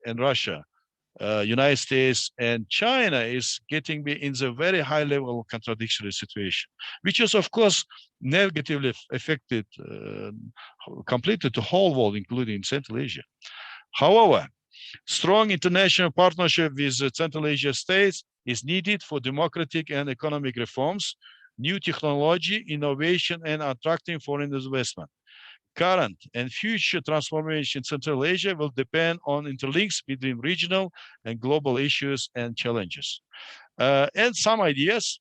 and Russia, United States and China is getting in the very high level contradictory situation, which is of course negatively affected completely the whole world, including Central Asia. However, strong international partnership with Central Asia states is needed for democratic and economic reforms, new technology, innovation, and attracting foreign investment. Current and future transformation in Central Asia will depend on interlinks between regional and global issues and challenges. And some ideas.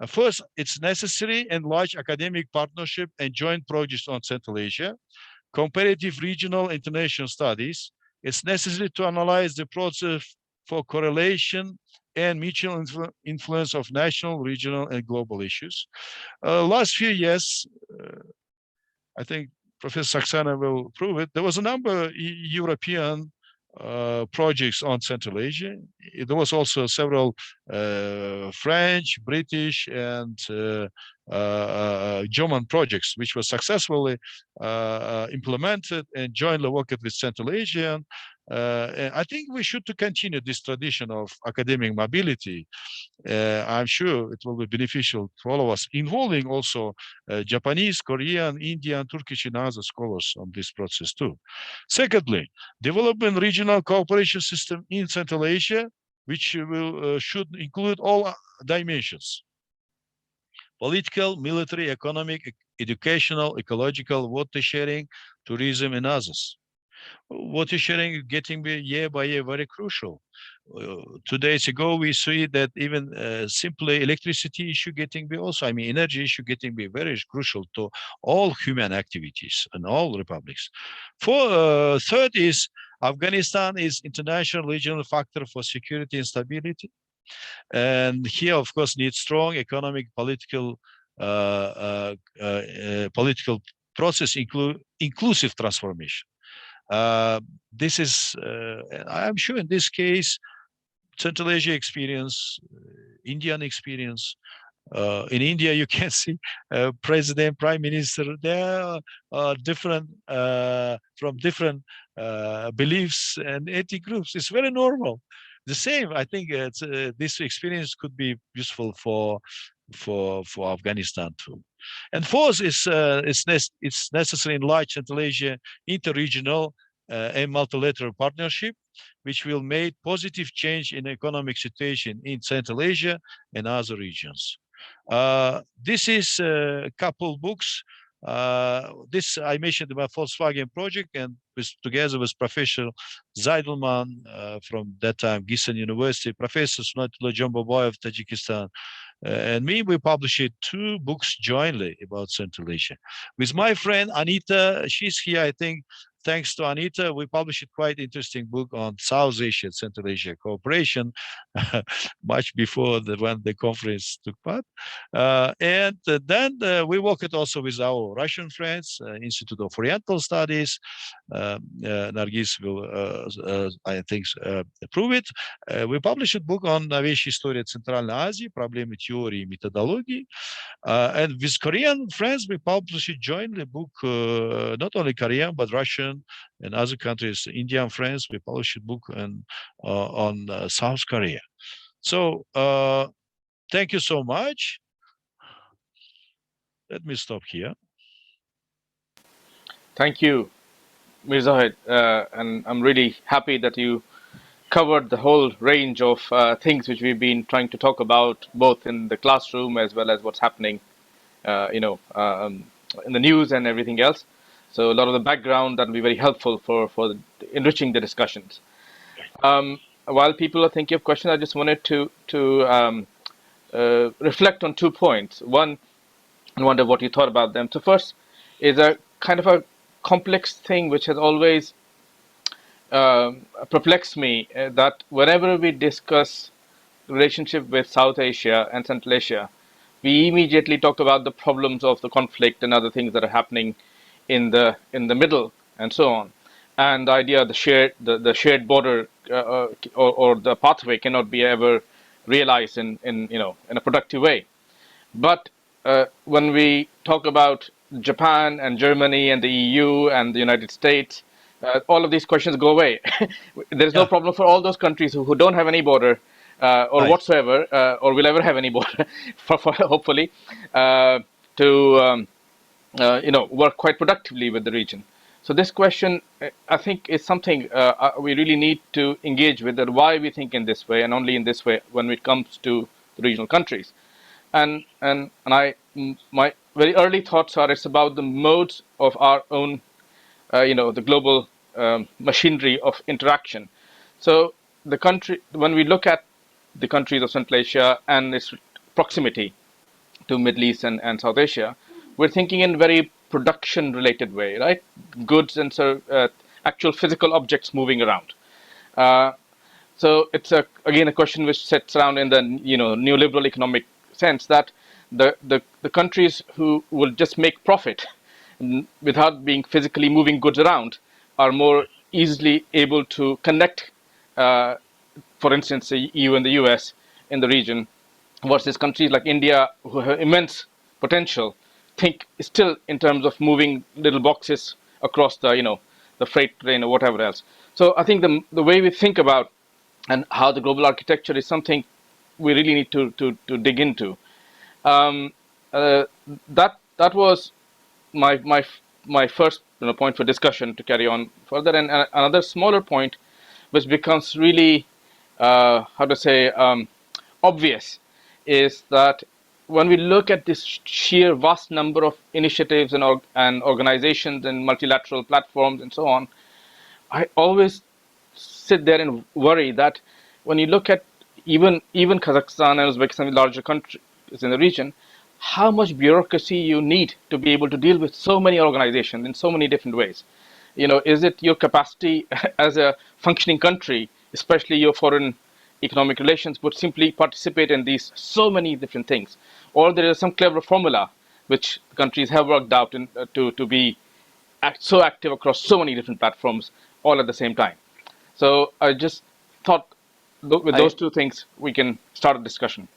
First, it's necessary and large academic partnership and joint projects on Central Asia. Comparative regional international studies. It's necessary to analyze the process for correlation and mutual influence of national, regional, and global issues. Last few years, I think Professor Saxena will prove it, there was a number of European projects on Central Asia. There was also several French, British, and German projects which were successfully implemented and jointly worked with Central Asia. And I think we should continue this tradition of academic mobility. I'm sure it will be beneficial to all of us, involving also Japanese, Korean, Indian, Turkish, and other scholars on this process too. Secondly, developing regional cooperation system in Central Asia, which should include all dimensions: political, military, economic, educational, ecological, water sharing, tourism, and others. Water sharing is getting year by year very crucial. 2 days ago, we see that even simply electricity issue getting be also, I mean, energy issue getting be very crucial to all human activities in all republics. Third is Afghanistan is international regional factor for security and stability. And here, of course, needs strong economic, political process, inclusive transformation. This is, I'm sure in this case, Central Asia experience, Indian experience. In India, you can see president, prime minister. They are different from different beliefs and ethnic groups. It's very normal. The same, I think, this experience could be useful for Afghanistan too. And fourth is it's necessary in large Central Asia interregional and multilateral partnership, which will make positive change in economic situation in Central Asia and other regions. This is a couple books. This I mentioned about Volkswagen project, and together with Professor Zeidelman from that time, Gisen University, Professor Sunatullah Jambaboy of Tajikistan, and me, we published 2 books jointly about Central Asia. With my friend Anita, she's here, I think. Thanks to Anita, we published a quite interesting book on South Asia, Central Asia cooperation, much before when the conference took part. And then we worked also with our Russian friends, Institute of Oriental Studies. Nargis will, I think, approve it. We published a book on новейшая история Центральной Азии, проблемы теории и методологии. And with Korean friends, we published jointly a book, not only Korean, but Russian and other countries, Indian friends, we published a book on South Korea. So thank you so much. Let me stop here. Thank you, Mirzohid. And I'm really happy that you covered the whole range of things which we've been trying to talk about, both in the classroom as well as what's happening, in the news and everything else. So a lot of the background that will be very helpful for enriching the discussions. While people are thinking of questions, I just wanted to reflect on 2 points. One, I wonder what you thought about them. So first is a kind of a complex thing which has always perplexed me, that whenever we discuss relationship with South Asia and Central Asia, we immediately talk about the problems of the conflict and other things that are happening in the middle and so on. And the idea of the shared border or the pathway cannot be ever realized in a productive way. But when we talk about Japan and Germany and the EU and the United States, all of these questions go away. There is no problem for all those countries who don't have any border or whatsoever, or will ever have any border, for hopefully, to work quite productively with the region. So this question, I think, is something we really need to engage with, that why we think in this way and only in this way when it comes to the regional countries. And my very early thoughts are, it's about the modes of our own, the global machinery of interaction. So when we look at the countries of Central Asia and its proximity to Middle East and South Asia, we're thinking in a very production-related way, right? Goods and actual physical objects moving around. So it's again a question which sits around in the neoliberal economic sense, that the countries who will just make profit without being physically moving goods around are more easily able to connect, for instance, the EU and the US in the region, versus countries like India, who have immense potential, think still in terms of moving little boxes across the freight train or whatever else. So I think the way we think about and how the global architecture is something we really need to dig into. That was my first point for discussion to carry on further. And another smaller point, which becomes really obvious, is that when we look at this sheer vast number of initiatives and organizations and multilateral platforms and so on, I always sit there and worry that when you look at even Kazakhstan and Uzbekistan, larger countries in the region, how much bureaucracy you need to be able to deal with so many organizations in so many different ways. Is it your capacity as a functioning country, especially your foreign economic relations, would simply participate in these so many different things, or there is some clever formula which countries have worked out to be so active across so many different platforms all at the same time. So I just thought with those two things we can start a discussion.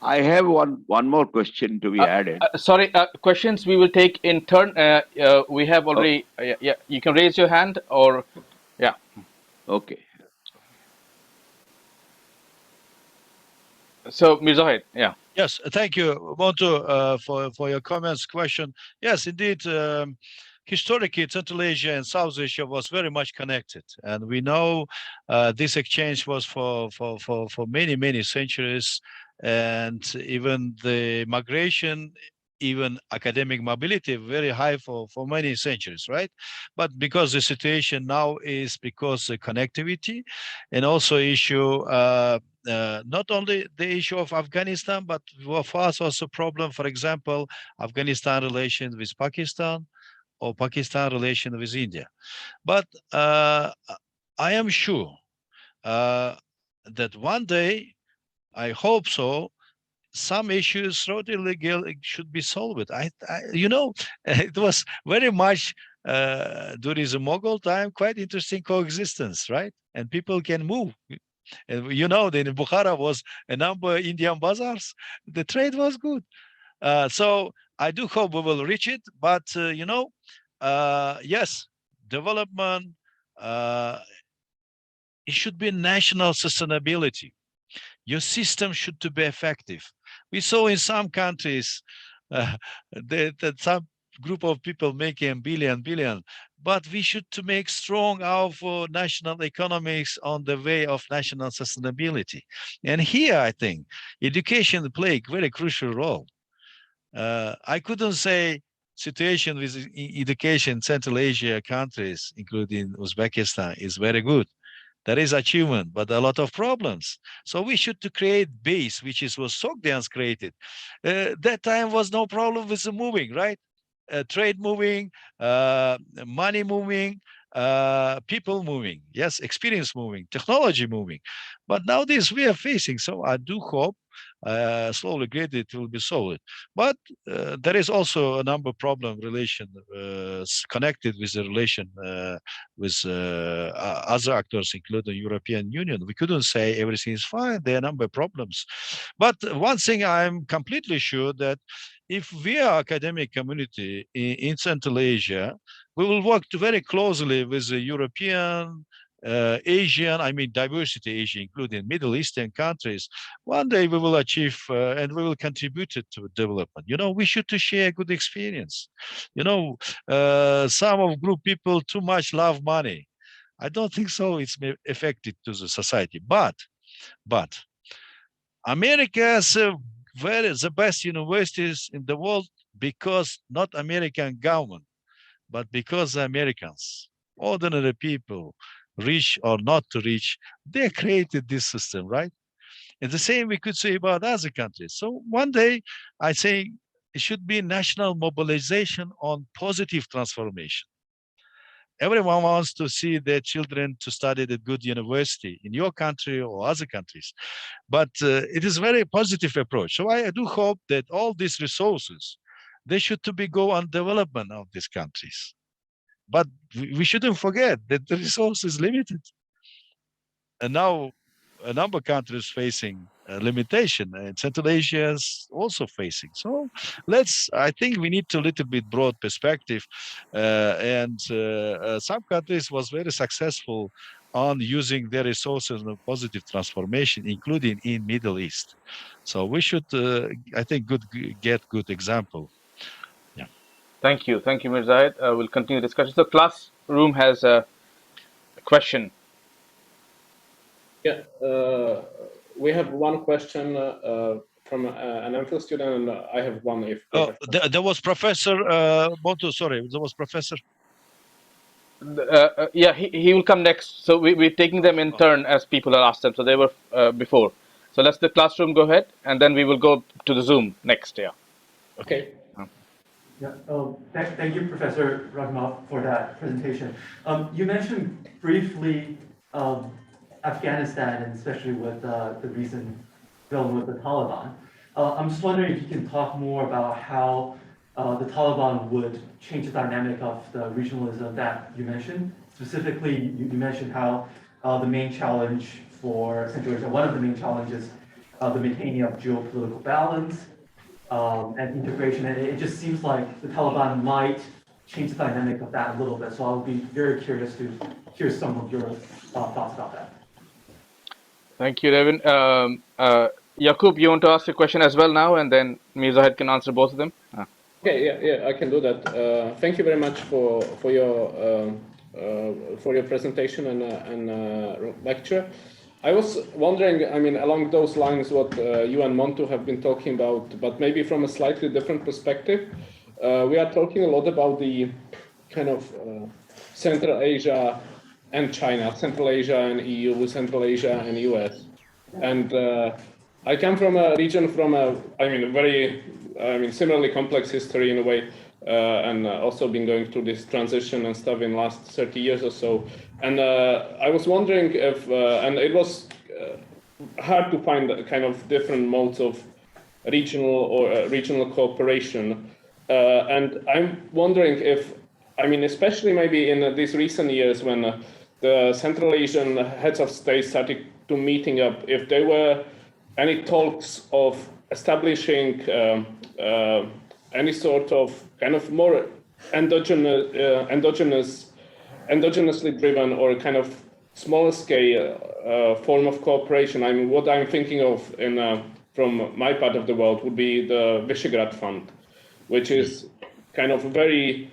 I have one more question to be added. Sorry, questions we will take in turn. We have already. Yeah, you can raise your hand or, yeah. Okay. So Mirzohid, yeah. Yes, thank you, Montu, for your comments, question. Yes, indeed. Historically, Central Asia and South Asia was very much connected, and we know this exchange was for many centuries, and even the migration, even academic mobility, very high for many centuries, right? But because the situation now is because the connectivity, and also issue. Not only the issue of Afghanistan, but for us also problem, for example, Afghanistan relations with Pakistan or Pakistan relation with India. But I am sure that one day, I hope so, some issues through the legal should be solved. It was very much during the Mughal time, quite interesting coexistence, right? And people can move. And then in Bukhara was a number of Indian bazaars. The trade was good. So I do hope we will reach it. But, yes, development, it should be national sustainability. Your system should to be effective. We saw in some countries that some group of people making billion, but we should to make strong our national economics on the way of national sustainability. And here, I think, education play a very crucial role. I couldn't say situation with education in Central Asia countries, including Uzbekistan, is very good. There is achievement, but a lot of problems. So we should to create base, which is what Sogdians created. That time was no problem with the moving, right? Trade moving, money moving, people moving, yes, experience moving, technology moving. But nowadays we are facing, so I do hope slowly, gradually it will be solved. But there is also a number of problem relation connected with the relation with other actors, including the European Union. We couldn't say everything is fine. There are a number of problems. But one thing I'm completely sure that if we are academic community in Central Asia, we will work very closely with the European, Asian, diversity Asia, including Middle Eastern countries. One day we will achieve and we will contribute it to development. We should to share good experience. Some of group people too much love money. I don't think so. It's effective to the society. But America has the best universities in the world because not American government, but because the Americans, ordinary people, rich or not to rich, they created this system, right? And the same we could say about other countries. So one day, I think it should be national mobilization on positive transformation. Everyone wants to see their children to study at a good university in your country or other countries. But it is a very positive approach. So I do hope that all these resources, they should to be go on development of these countries. But we shouldn't forget that the resource is limited. And now a number of countries facing limitation, and Central Asia is also facing. So I think we need to little bit broad perspective. And some countries was very successful on using their resources in a positive transformation, including in Middle East. So we should, I think, get good example. Yeah. Thank you, Mirzohid. We'll continue the discussion. So classroom has a question. Yeah, we have one question from an MPhil student, and I have one. There was Professor Montu. Sorry, there was Professor. Yeah, he will come next. So we're taking them in turn as people are asked them. So they were before. So let's the classroom go ahead, and then we will go to the Zoom next. Yeah. Okay. Yeah. Thank you, Professor Rahimov, for that presentation. You mentioned briefly Afghanistan, and especially with the recent development with the Taliban. I'm just wondering if you can talk more about how the Taliban would change the dynamic of the regionalism that you mentioned. Specifically, you mentioned how the main challenge for Central Asia, one of the main challenges, the maintaining of geopolitical balance, and integration. And it just seems like the Taliban might change the dynamic of that a little bit. So I would be very curious to hear some of your thoughts about that. Thank you, Devin. Yaqub, you want to ask a question as well now, and then Mirzohid can answer both of them? Okay, yeah, I can do that. Thank you very much for your presentation and lecture. I was wondering, I mean, along those lines, what you and Montu have been talking about, but maybe from a slightly different perspective. We are talking a lot about the kind of Central Asia and China, Central Asia and EU, Central Asia and US. And I come from a region similarly complex history in a way, and also been going through this transition and stuff in the last 30 years or so. And I was wondering if, and it was hard to find kind of different modes of regional cooperation. And I'm wondering if, I mean, especially maybe in these recent years when the Central Asian heads of state started to meeting up, if there were any talks of establishing any sort of kind of more endogenously driven or kind of smaller scale form of cooperation. I mean, what I'm thinking of from my part of the world would be the Visegrad Fund, which is kind of very,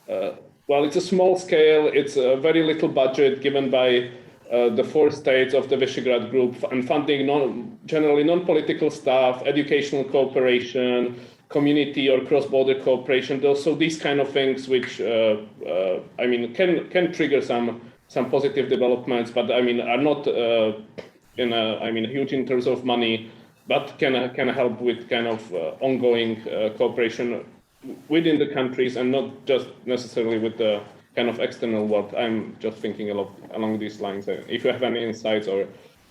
well, it's a small scale, it's a very little budget given by the 4 states of the Visegrad Group, and funding generally non-political staff, educational cooperation, community or cross-border cooperation. So these kind of things, which I mean, can trigger some positive developments, but I mean, are not huge in terms of money, but can help with kind of ongoing cooperation within the countries and not just necessarily with the kind of external world. I'm just thinking a lot along these lines. If you have any insights or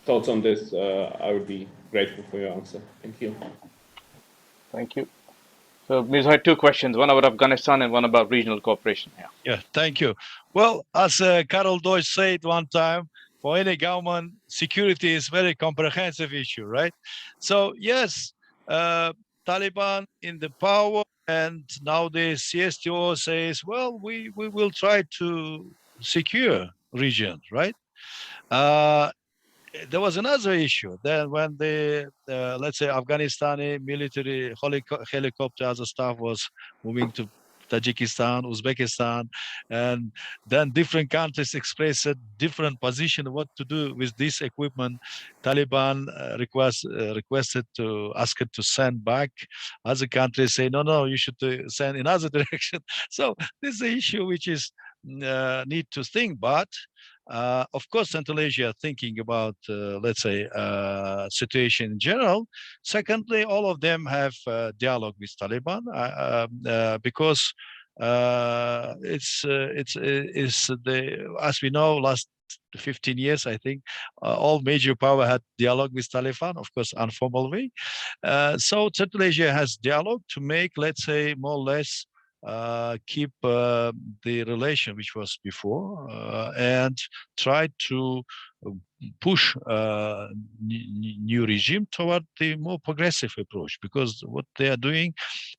thoughts on this, I would be grateful for your answer. Thank you. Thank you. So Mirzohid, 2 questions, one about Afghanistan and one about regional cooperation. Yeah, thank you. Well, as Karol Deutsch said one time, for any government, security is very comprehensive issue, right? So yes, Taliban in the power, and now the CSTO says, well, we will try to secure regions, right? There was another issue. Then when the, let's say, Afghanistani military helicopter as a staff was moving to Tajikistan, Uzbekistan, and then different countries expressed a different position what to do with this equipment. Taliban requested to ask it to send back. Other countries say, no, you should send in other direction. So this is an issue which is need to think, but of course, Central Asia thinking about, let's say, situation in general. Secondly, all of them have dialogue with Taliban because it's the, as we know, last 15 years, I think, all major power had dialogue with Taliban, of course, informal way. So Central Asia has dialogue to make, let's say, more or less keep the relation which was before and try to push new regime toward the more progressive approach, because what they are doing,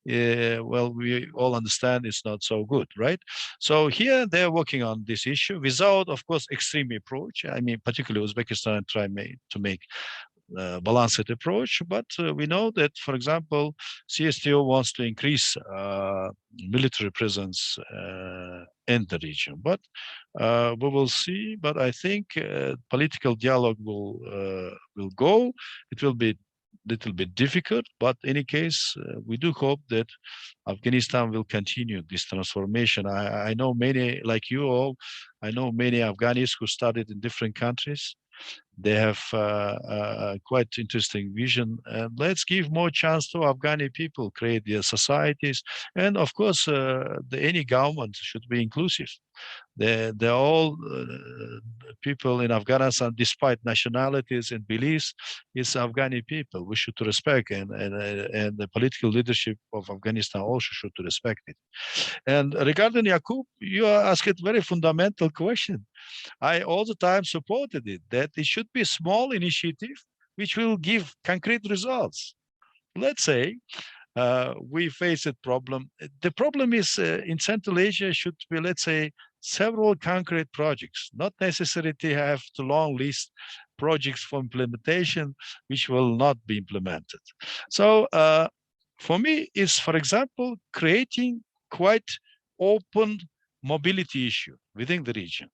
well, we all understand it's not so good, right? So here they're working on this issue without, of course, extreme approach. I mean, particularly Uzbekistan try to make balanced approach, but we know that, for example, CSTO wants to increase military presence in the region, but we will see. But I think political dialogue will go. It will be little bit difficult, but in any case, we do hope that Afghanistan will continue this transformation. I know many, like you all, I know many Afghans who studied in different countries. They have quite interesting vision. And let's give more chance to Afghani people, create their societies. And of course, any government should be inclusive. They're all people in Afghanistan, despite nationalities and beliefs, it's Afghani people. We should respect, and the political leadership of Afghanistan also should respect it. And regarding Yaqub, you asked a very fundamental question. I all the time supported it, that it should be a small initiative which will give concrete results. Let's say we face a problem. The problem is in Central Asia should be, let's say, several concrete projects, not necessarily to have to long list projects for implementation, which will not be implemented. So for me, is, for example, creating quite open mobility issue within the region.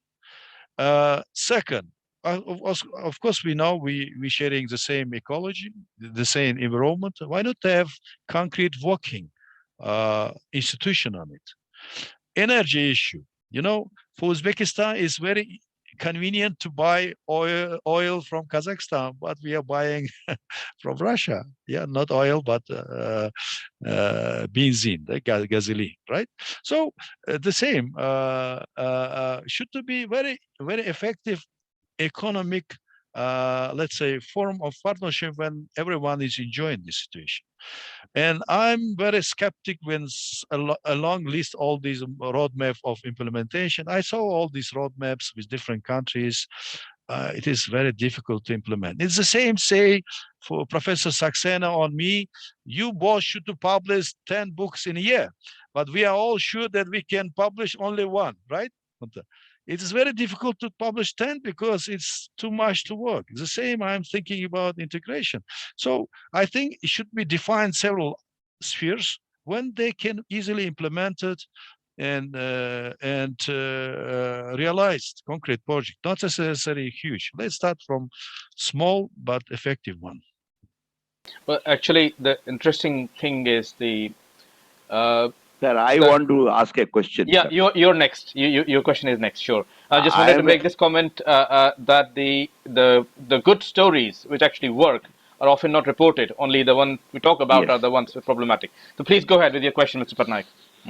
Second, of course, we know we're sharing the same ecology, the same environment. Why not have concrete working institution on it? Energy issue. You know, for Uzbekistan, it's very convenient to buy oil from Kazakhstan, but we are buying from Russia. Yeah, not oil, but benzene, gasoline, right? So the same should be very, very effective economic, let's say, form of partnership when everyone is enjoying this situation. And I'm very skeptic when a long list all these roadmap of implementation. I saw all these roadmaps with different countries. It is very difficult to implement. It's the same, say, for Professor Saxena on me. You both should publish 10 books in a year, but we are all sure that we can publish only one, right? It is very difficult to publish 10 because it's too much to work. The same I'm thinking about integration. So I think it should be defined several spheres when they can easily implement it and realized concrete project, not necessarily huge. Let's start from small but effective one. Well, actually, the interesting thing is the Sir, I want to ask a question. Yeah, sir. you're next. Your question is next. Sure. I just wanted to make this comment that the good stories which actually work are often not reported. Only the one we talk about are the ones problematic. So please go ahead with your question, Mr. Patnaik.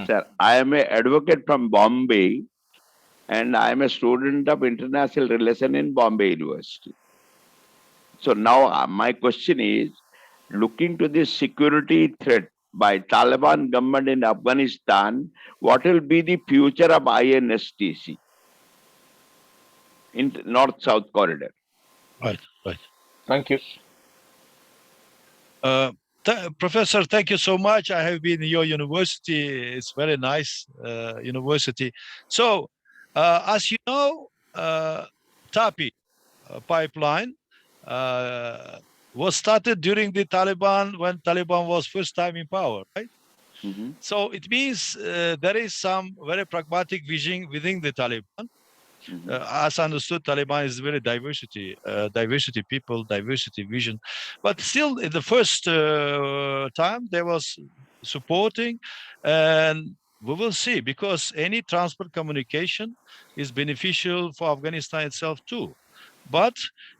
Sir, I am an advocate from Bombay, and I am a student of international relation in Bombay University. So now my question is, looking to this security threat by Taliban government in Afghanistan, what will be the future of INSTC in North-South corridor? Right. Thank you. Professor, thank you so much. I have been in your university. It's very nice university. So, as you know, TAPI pipeline was started during the Taliban, when Taliban was first time in power, right? Mm-hmm. So it means there is some very pragmatic vision within the Taliban. Mm-hmm. As understood, Taliban is very diversity people, diversity vision. But still, in the first time, there was supporting, and we will see, because any transport communication is beneficial for Afghanistan itself too. But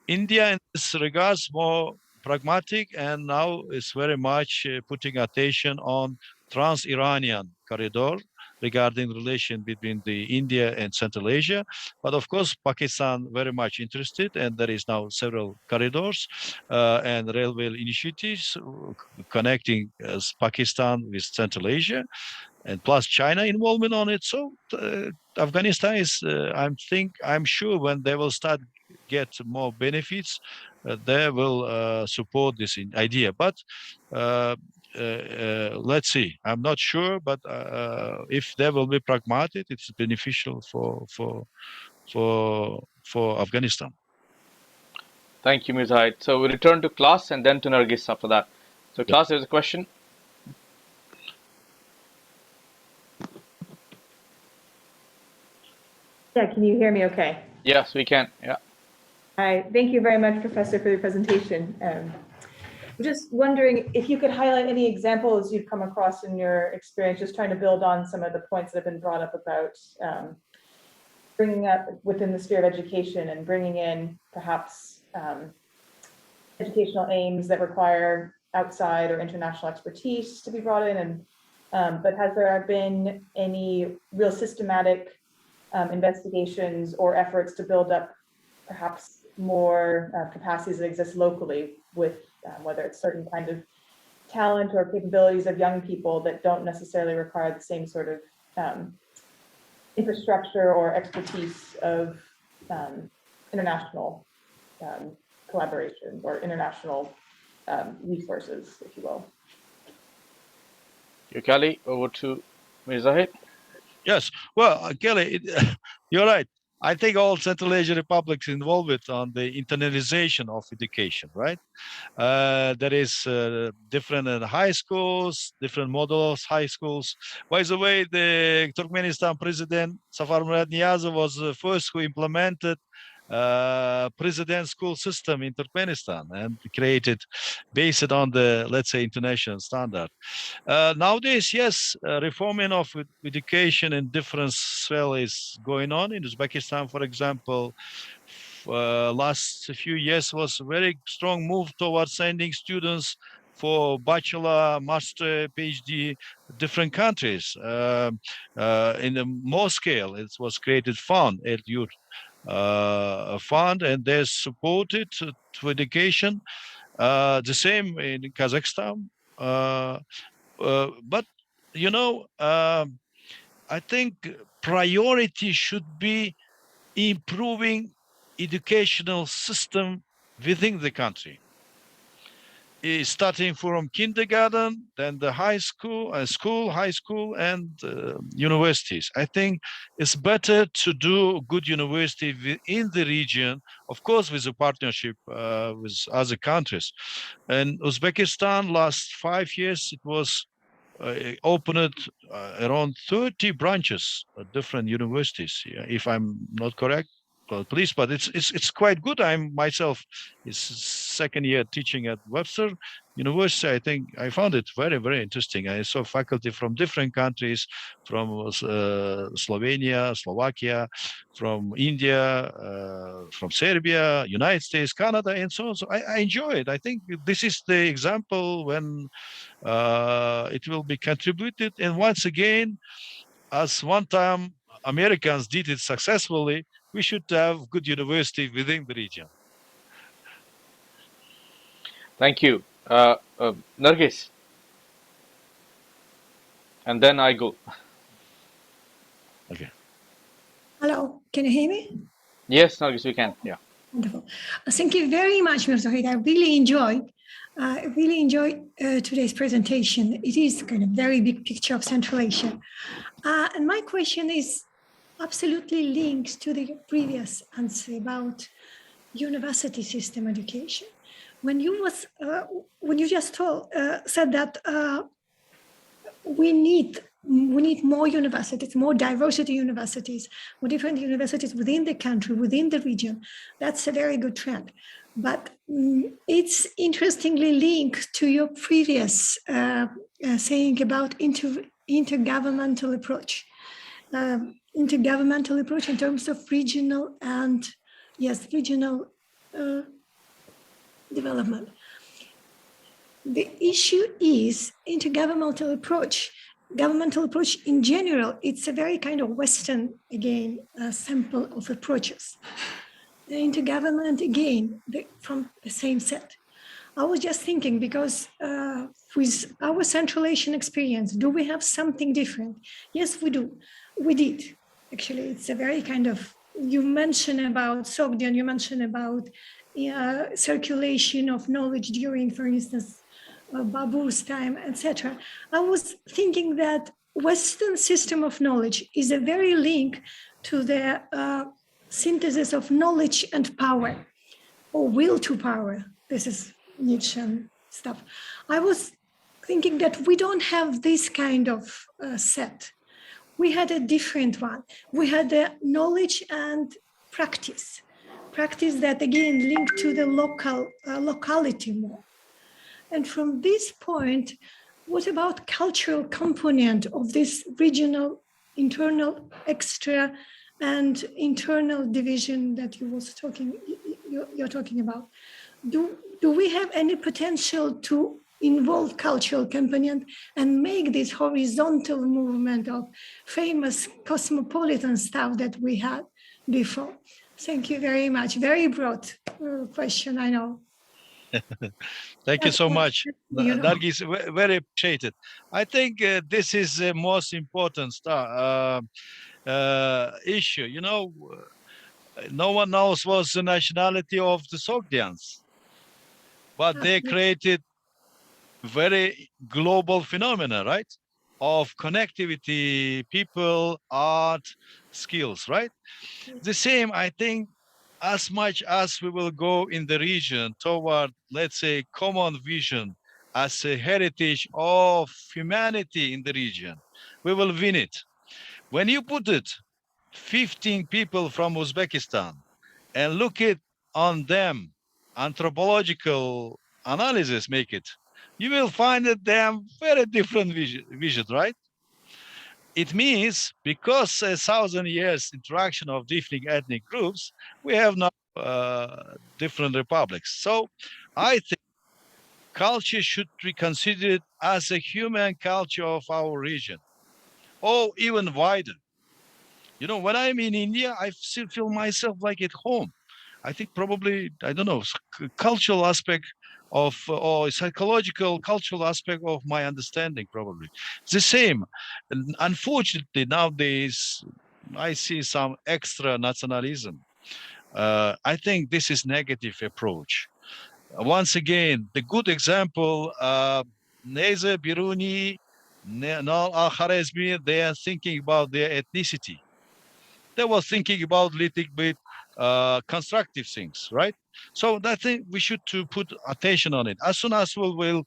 India in this regards more pragmatic, and now is very much putting attention on trans-Iranian corridor regarding relation between the India and Central Asia. But of course, Pakistan very much interested, and there is now several corridors and railway initiatives connecting Pakistan with Central Asia, and plus China involvement on it. So Afghanistan is, I'm sure when they will start get more benefits, they will support this idea. But let's see. I'm not sure, but if they will be pragmatic, it's beneficial for Afghanistan. Thank you, Mirzohid. So we return to class and then to Nargis after that. So class, there's a question. Yeah, can you hear me okay? Yes, we can, yeah. Hi, thank you very much, Professor, for the presentation. Just wondering if you could highlight any examples you've come across in your experience, just trying to build on some of the points that have been brought up about bringing up within the sphere of education and bringing in perhaps educational aims that require outside or international expertise to be brought in. And but has there been any real systematic investigations or efforts to build up perhaps more capacities that exist locally with whether it's certain kind of talent or capabilities of young people that don't necessarily require the same sort of infrastructure or expertise of international collaboration or international resources, if you will. Kelly, over to Mirzohid. Yes, well, Kelly, you're right. I think all Central Asian republics involved on the internalization of education, right? There is different high schools, different models, high schools. By the way, the Turkmenistan president, Safar Murad Niyazov, was the first who implemented president school system in Turkmenistan and created, based on the, let's say, international standard. Nowadays, yes, reforming of education in different spheres is going on. In Uzbekistan, for example, last few years was a very strong move towards sending students for bachelor, master, PhD, different countries. In a more scale, it was created fund, EDU fund, and they're supported to education. The same in Kazakhstan. But, you know, I think priority should be improving educational system within the country. Starting from kindergarten, then the high school, high school, and universities. I think it's better to do good university in the region, of course, with a partnership with other countries. And Uzbekistan, last 5 years, it was opened around 30 branches at different universities, if I'm not correct. Please, but it's quite good. I'm myself is second year teaching at Webster University. I think I found it very, very interesting. I saw faculty from different countries, from Slovenia, Slovakia, from India, from Serbia, United States, Canada, and so on. So I enjoy it. I think this is the example when it will be contributed. And once again, as one time Americans did it successfully, we should have good university within the region. Thank you. Nargis. And then I go. Okay. Hello, can you hear me? Yes, Nargis, we can. Yeah. Wonderful. Thank you very much, Mirzohid. I really enjoyed today's presentation. It is kind of very big picture of Central Asia. And my question is absolutely linked to the previous answer about university system education. When you just said that we need more universities, more diversity universities, more different universities within the country, within the region, that's a very good trend. But it's interestingly linked to your previous saying about intergovernmental approach. Intergovernmental approach in terms of regional and, yes, regional development. The issue is intergovernmental approach. Governmental approach in general, it's a very kind of Western, again, sample of approaches. The intergovernment, again, from the same set. I was just thinking, because with our Central Asian experience, do we have something different? Yes, we do. We did. Actually, it's a very kind of, you mentioned about Sogdian, you mentioned about circulation of knowledge during, for instance, Babu's time, etc. I was thinking that Western system of knowledge is a very link to the synthesis of knowledge and power, or will to power. This is Nietzschean stuff. I was thinking that we don't have this kind of set. We had a different one. We had the knowledge and practice that again linked to the locality more. And from this point, what about cultural component of this regional, internal, extra, and internal division that you're talking about? Do we have any potential to involve cultural component and make this horizontal movement of famous cosmopolitan stuff that we had before? Thank you very much. Very broad question, I know. Thank you so much, You know. Nargis. Very appreciated. I think this is the most important issue. You know, no one knows what's the nationality of the Sogdians, but they created very global phenomena, right? Of connectivity, people, art, skills, right? The same, I think, as much as we will go in the region toward, let's say, common vision as a heritage of humanity in the region, we will win it. When you put it, 15 people from Uzbekistan, and look it on them, anthropological analysis make it, you will find that they have very different vision, right? It means because 1,000 years interaction of different ethnic groups, we have now different republics. So I think culture should be considered as a human culture of our region, or even wider. You know, when I'm in India, I still feel myself like at home. I think probably, I don't know, cultural aspect of, or psychological, cultural aspect of my understanding, probably. It's the same. And unfortunately, nowadays, I see some extra nationalism. I think this is negative approach. Once again, the good example, Neza, Biruni, Nal Al-Kharizmi, they are thinking about their ethnicity. They were thinking about little bit constructive things, right? So I think we should to put attention on it. As soon as we will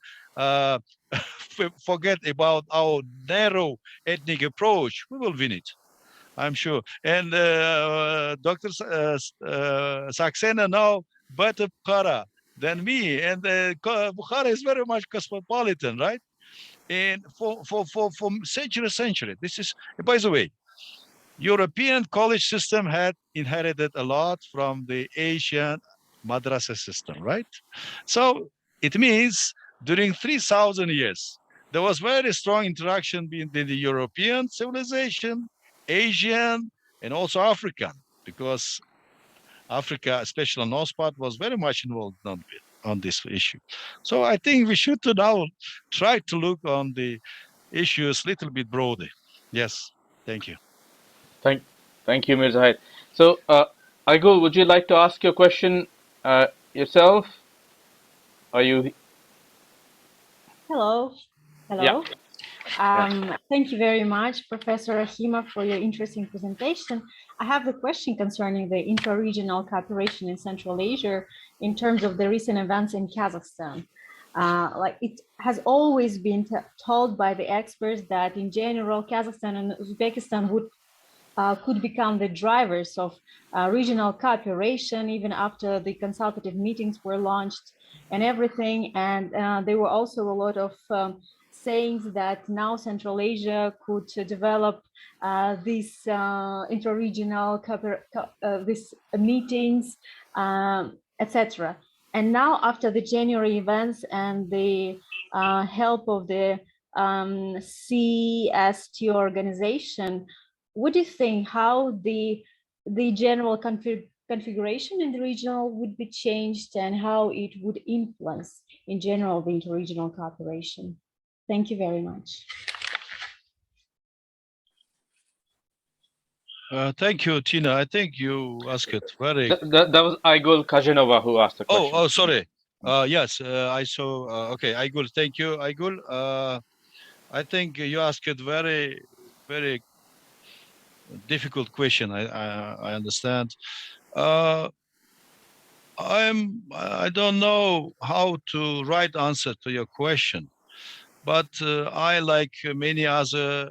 forget about our narrow ethnic approach, we will win it, I'm sure. And Dr. Saxena now better Bukhara than me, and Bukhara is very much cosmopolitan, right? And for century, this is, by the way, European college system had inherited a lot from the Asian madrasa system, right? So it means during 3,000 years, there was very strong interaction between the European civilization, Asian, and also African, because Africa, especially on North part, was very much involved on this issue. So I think we should now try to look on the issues a little bit broader. Yes, thank you. Thank you, Mirzohid. So, Aigul, would you like to ask your question yourself? Are you? Hello. Yeah. Thank you very much, Professor Rahimov, for your interesting presentation. I have a question concerning the intra-regional cooperation in Central Asia in terms of the recent events in Kazakhstan. Like it has always been told by the experts that in general, Kazakhstan and Uzbekistan could become the drivers of regional cooperation even after the consultative meetings were launched and everything. And there were also a lot of sayings that now Central Asia could develop these intra-regional these meetings, etc. And now after the January events and the help of the CST organization, what do you think how the general configuration in the regional would be changed and how it would influence in general the interregional cooperation? Thank you very much. Thank you, Tina. I think you asked it very. That was Aigul Kajanova who asked the question. Oh, sorry. Yes, I saw. Okay, Aigul. Thank you, Aigul. I think you asked it very difficult question. I understand. I don't know how to right answer to your question, but I, like many other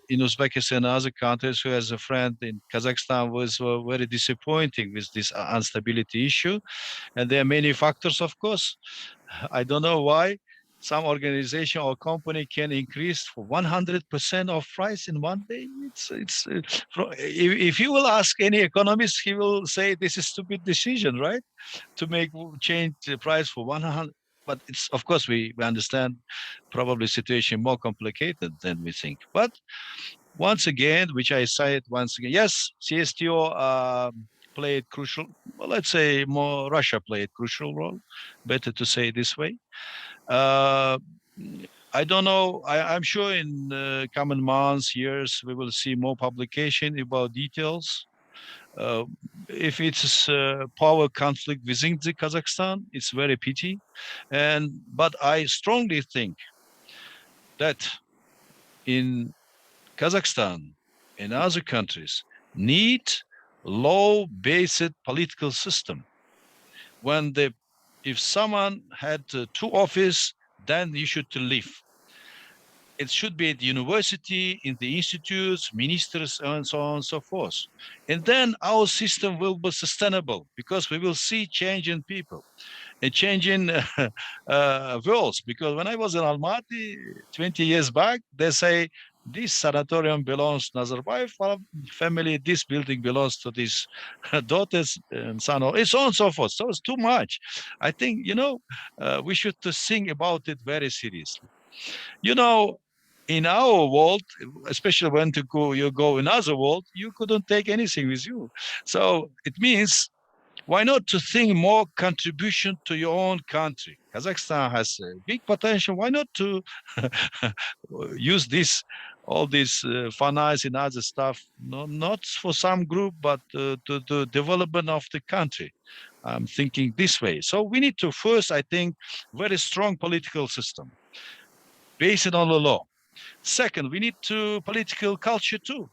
in Uzbekistan and other countries who has a friend in Kazakhstan, was very disappointing with this instability issue. And there are many factors, of course. I don't know why some organization or company can increase for 100% of price in one day. If you will ask any economist, he will say this is stupid decision, right? To change the price for 100. But it's, of course, we understand probably situation more complicated than we think. But once again, which I cite once again, yes, CSTO played crucial, well, let's say more Russia played crucial role, better to say this way. I don't know, I'm sure in coming months, years, we will see more publication about details. If it's power conflict within the Kazakhstan, it's very pity. But I strongly think that in Kazakhstan and other countries need law-based political system. If someone had two offices, then you should leave. It should be at the university, in the institutes, ministers, and so on and so forth. And then our system will be sustainable because we will see change in people and change in worlds. Because when I was in Almaty 20 years back, they say, this sanatorium belongs to Nazarbayev family, this building belongs to these daughters and son, and so on and so forth. So it's too much. I think, we should think about it very seriously. In our world, especially when you go in other world, you couldn't take anything with you. So it means, why not to think more contribution to your own country? Kazakhstan has a big potential. Why not to use all these finance and other stuff, not for some group, but to the development of the country? I'm thinking this way. So we need to first, I think, very strong political system based on the law. Second, we need political culture too.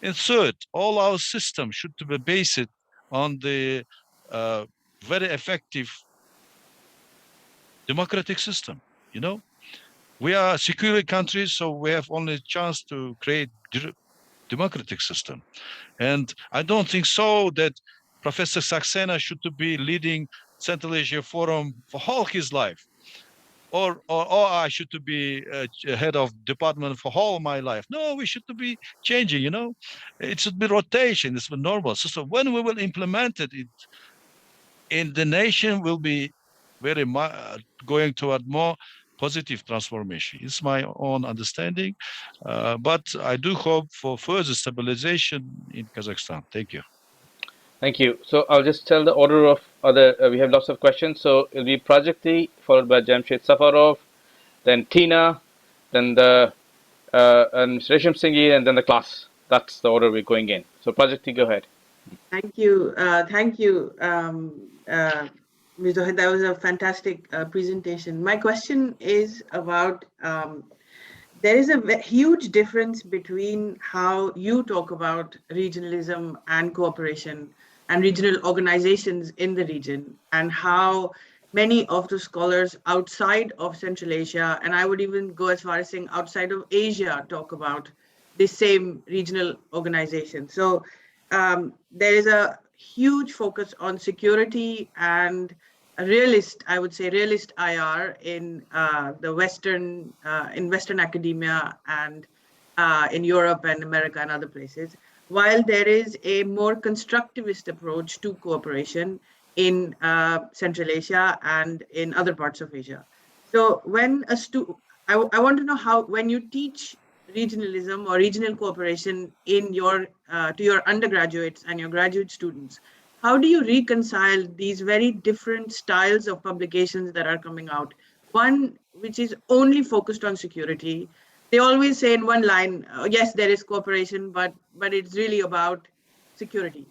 And third, all our systems should be based on the very effective democratic system. We are a secure country, so we have only chance to create democratic system. And I don't think so that Professor Saxena should be leading Central Asia Forum for all his life. Or I should be head of department for all my life. No, we should be changing, It should be rotation, it's normal. So when we will implement it, in the nation will be very much going toward more positive transformation. It's my own understanding. But I do hope for further stabilization in Kazakhstan. Thank you. Thank you. So I'll just tell the order of we have lots of questions. So it'll be Prajakti, followed by Jamshed Safarov, then Tina, then and Resham Singhi, and then the class. That's the order we're going in. So Prajakti, go ahead. Thank you. Mirzohid, that was a fantastic presentation. My question is about, there is a huge difference between how you talk about regionalism and cooperation and regional organizations in the region, and how many of the scholars outside of Central Asia, and I would even go as far as saying outside of Asia, talk about the same regional organization. So there is a huge focus on security and realist IR in the Western academia and in Europe and America and other places, while there is a more constructivist approach to cooperation in Central Asia and in other parts of Asia. So when I want to know how, when you teach regionalism or regional cooperation in to your undergraduates and your graduate students, how do you reconcile these very different styles of publications that are coming out? One which is only focused on security. They always say in one line, yes, there is cooperation, but it's really about security.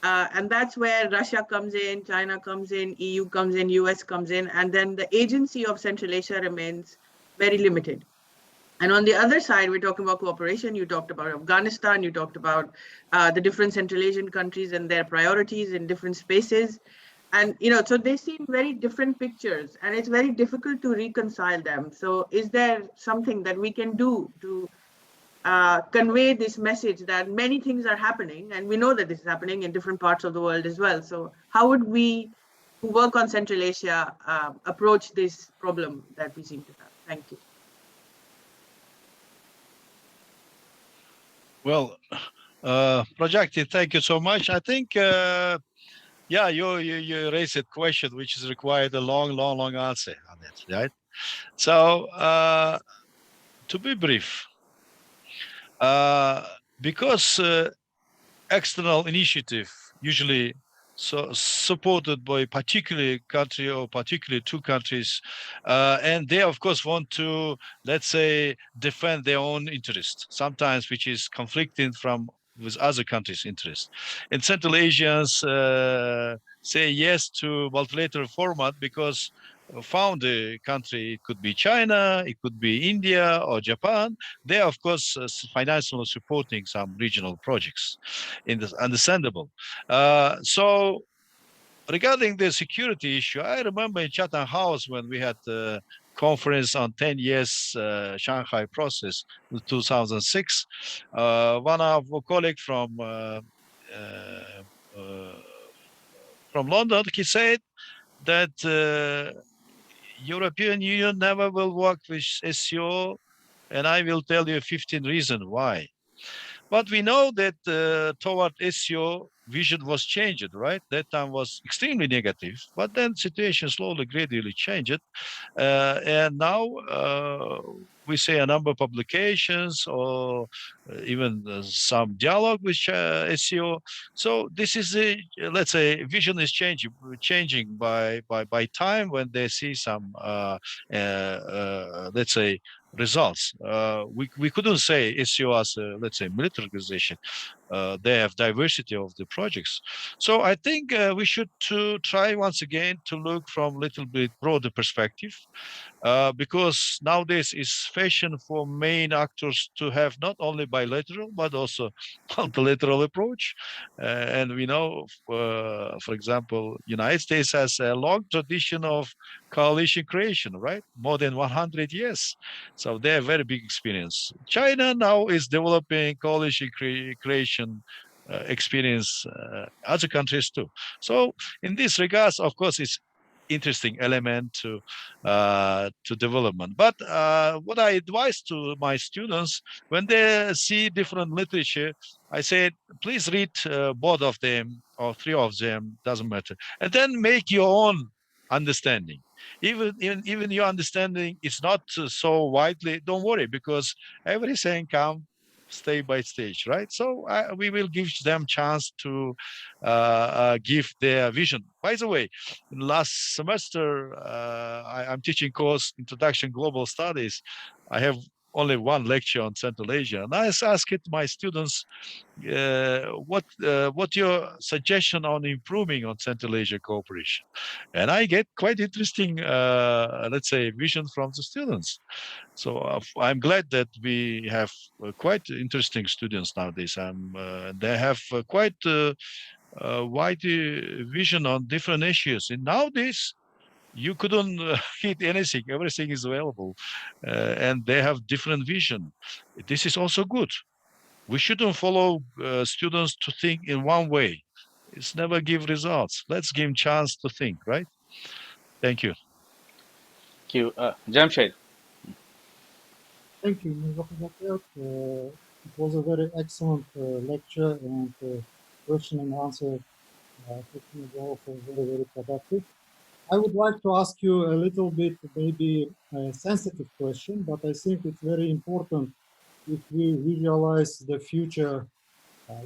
And that's where Russia comes in, China comes in, EU comes in, US comes in, and then the agency of Central Asia remains very limited. And on the other side, we're talking about cooperation. You talked about Afghanistan, you talked about the different Central Asian countries and their priorities in different spaces. And, so they seem very different pictures, and it's very difficult to reconcile them. So is there something that we can do to convey this message that many things are happening, and we know that this is happening in different parts of the world as well? So how would we who work on Central Asia approach this problem that we seem to have? Thank you. Well, Prajakti, thank you so much. I think, yeah, you raised a question which is required a long answer on it, right? So, to be brief, because external initiative usually supported by a particular country or particularly two countries, and they of course want to, let's say, defend their own interest, sometimes which is conflicting with other countries' interests. And Central Asians say yes to multilateral format because found a country, it could be China, it could be India or Japan. They are of course financially supporting some regional projects. Understandable. So regarding the security issue, I remember in Chatham House when we had a conference on 10 years Shanghai process in 2006. One of our colleagues from London, he said that European Union never will work with SCO, and I will tell you 15 reasons why. But we know that toward SCO, vision was changed, right? That time was extremely negative, but then situation slowly, gradually changed. And now we see a number of publications or even some dialogue with SCO. So this is a, let's say, vision is changing by time when they see some, let's say, results. We couldn't say SCO as a, let's say, military organization. They have diversity of the projects. So I think we should try once again to look from a little bit broader perspective, because nowadays it's fashion for main actors to have not only bilateral but also multilateral approach. And we know, for example, United States has a long tradition of coalition creation, right? More than 100 years. So they have very big experience. China now is developing coalition creation experience, other countries too. So in this regards, of course, it's interesting element to development. But what I advise to my students when they see different literature, I say, please read both of them or three of them, doesn't matter, and then make your own understanding. Even your understanding is not so widely, don't worry, because everything comes stage by stage, right? So we will give them chance to give their vision. By the way, last semester, I'm teaching course Introduction Global Studies. I have only one lecture on Central Asia, and I asked my students, what your suggestion on improving on Central Asia cooperation? And I get quite interesting, let's say, vision from the students. So I'm glad that we have quite interesting students nowadays. They have quite wide vision on different issues. And nowadays, you couldn't hit anything. Everything is available, and they have different vision. This is also good. We shouldn't follow students to think in one way. It's never give results. Let's give them chance to think, right? Thank you. Thank you. Jamshed. Thank you, Mirzohid. It was a very excellent lecture, and question and answer session was also very productive. I would like to ask you a little bit, maybe a sensitive question, but I think it's very important if we visualize the future,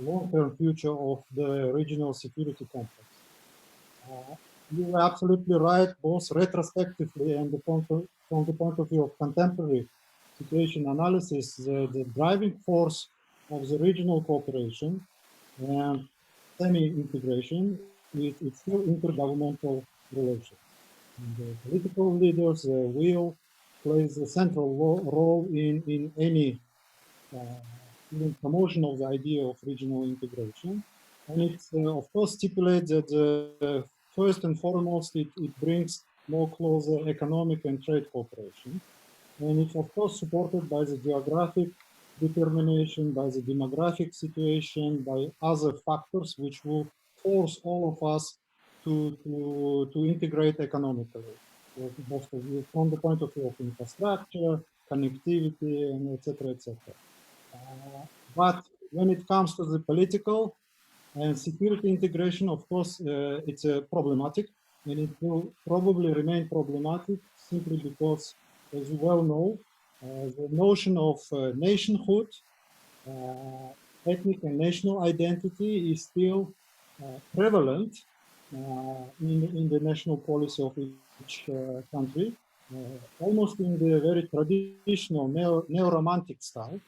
long-term future of the regional security complex. You are absolutely right, both retrospectively and from the point of view of contemporary situation analysis, the driving force of the regional cooperation and semi-integration is still intergovernmental relations. And the political leaders will play a central role in any even promotion of the idea of regional integration. And it, of course, stipulates that first and foremost, it brings more closer economic and trade cooperation. And it's, of course, supported by the geographic determination, by the demographic situation, by other factors which will force all of us to integrate economically, both of you, from the point of view of infrastructure, connectivity, and etc., etc. But when it comes to the political and security integration, of course, it's problematic, and it will probably remain problematic simply because, as you well know, the notion of nationhood, ethnic and national identity is still prevalent in the national policy of each country, almost in the very traditional neo-romantic style,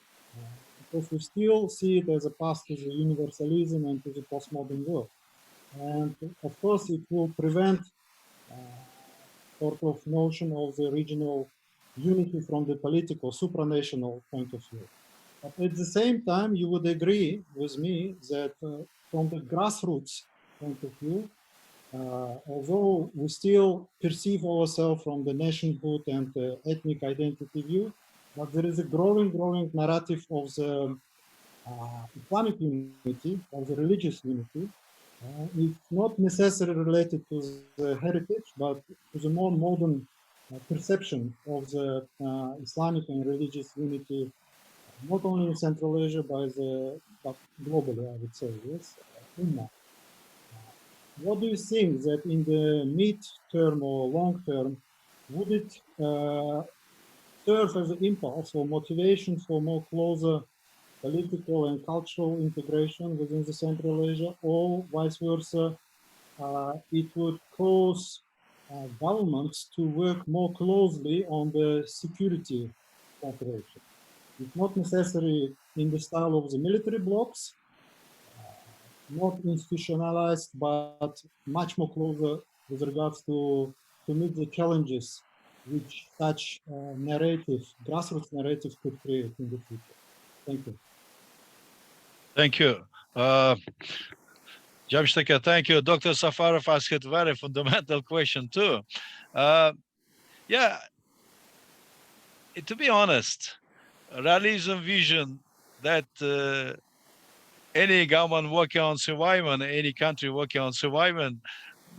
because we still see it as a path to the universalism and to the postmodern world. And of course, it will prevent sort of notion of the regional unity from the political supranational point of view. But at the same time, you would agree with me that from the grassroots point of view, although we still perceive ourselves from the nationhood and ethnic identity view, but there is a growing narrative of the Islamic unity, of the religious unity. It's not necessarily related to the heritage, but to the more modern perception of the Islamic and religious unity, not only in Central Asia, but globally, I would say, yes. What do you think that in the mid-term or long-term, would it serve as an impulse or motivation for more closer political and cultural integration within the Central Asia, or vice versa, it would cause governments to work more closely on the security cooperation? It's not necessarily in the style of the military blocs, not institutionalized, but much more closer with regards to meet the challenges which such narrative, grassroots narrative could create in the future. Thank you. Thank you. Jamshtika, thank you. Dr. Safarov asked a very fundamental question too. Yeah, to be honest, realism vision that any government working on survival, any country working on survival,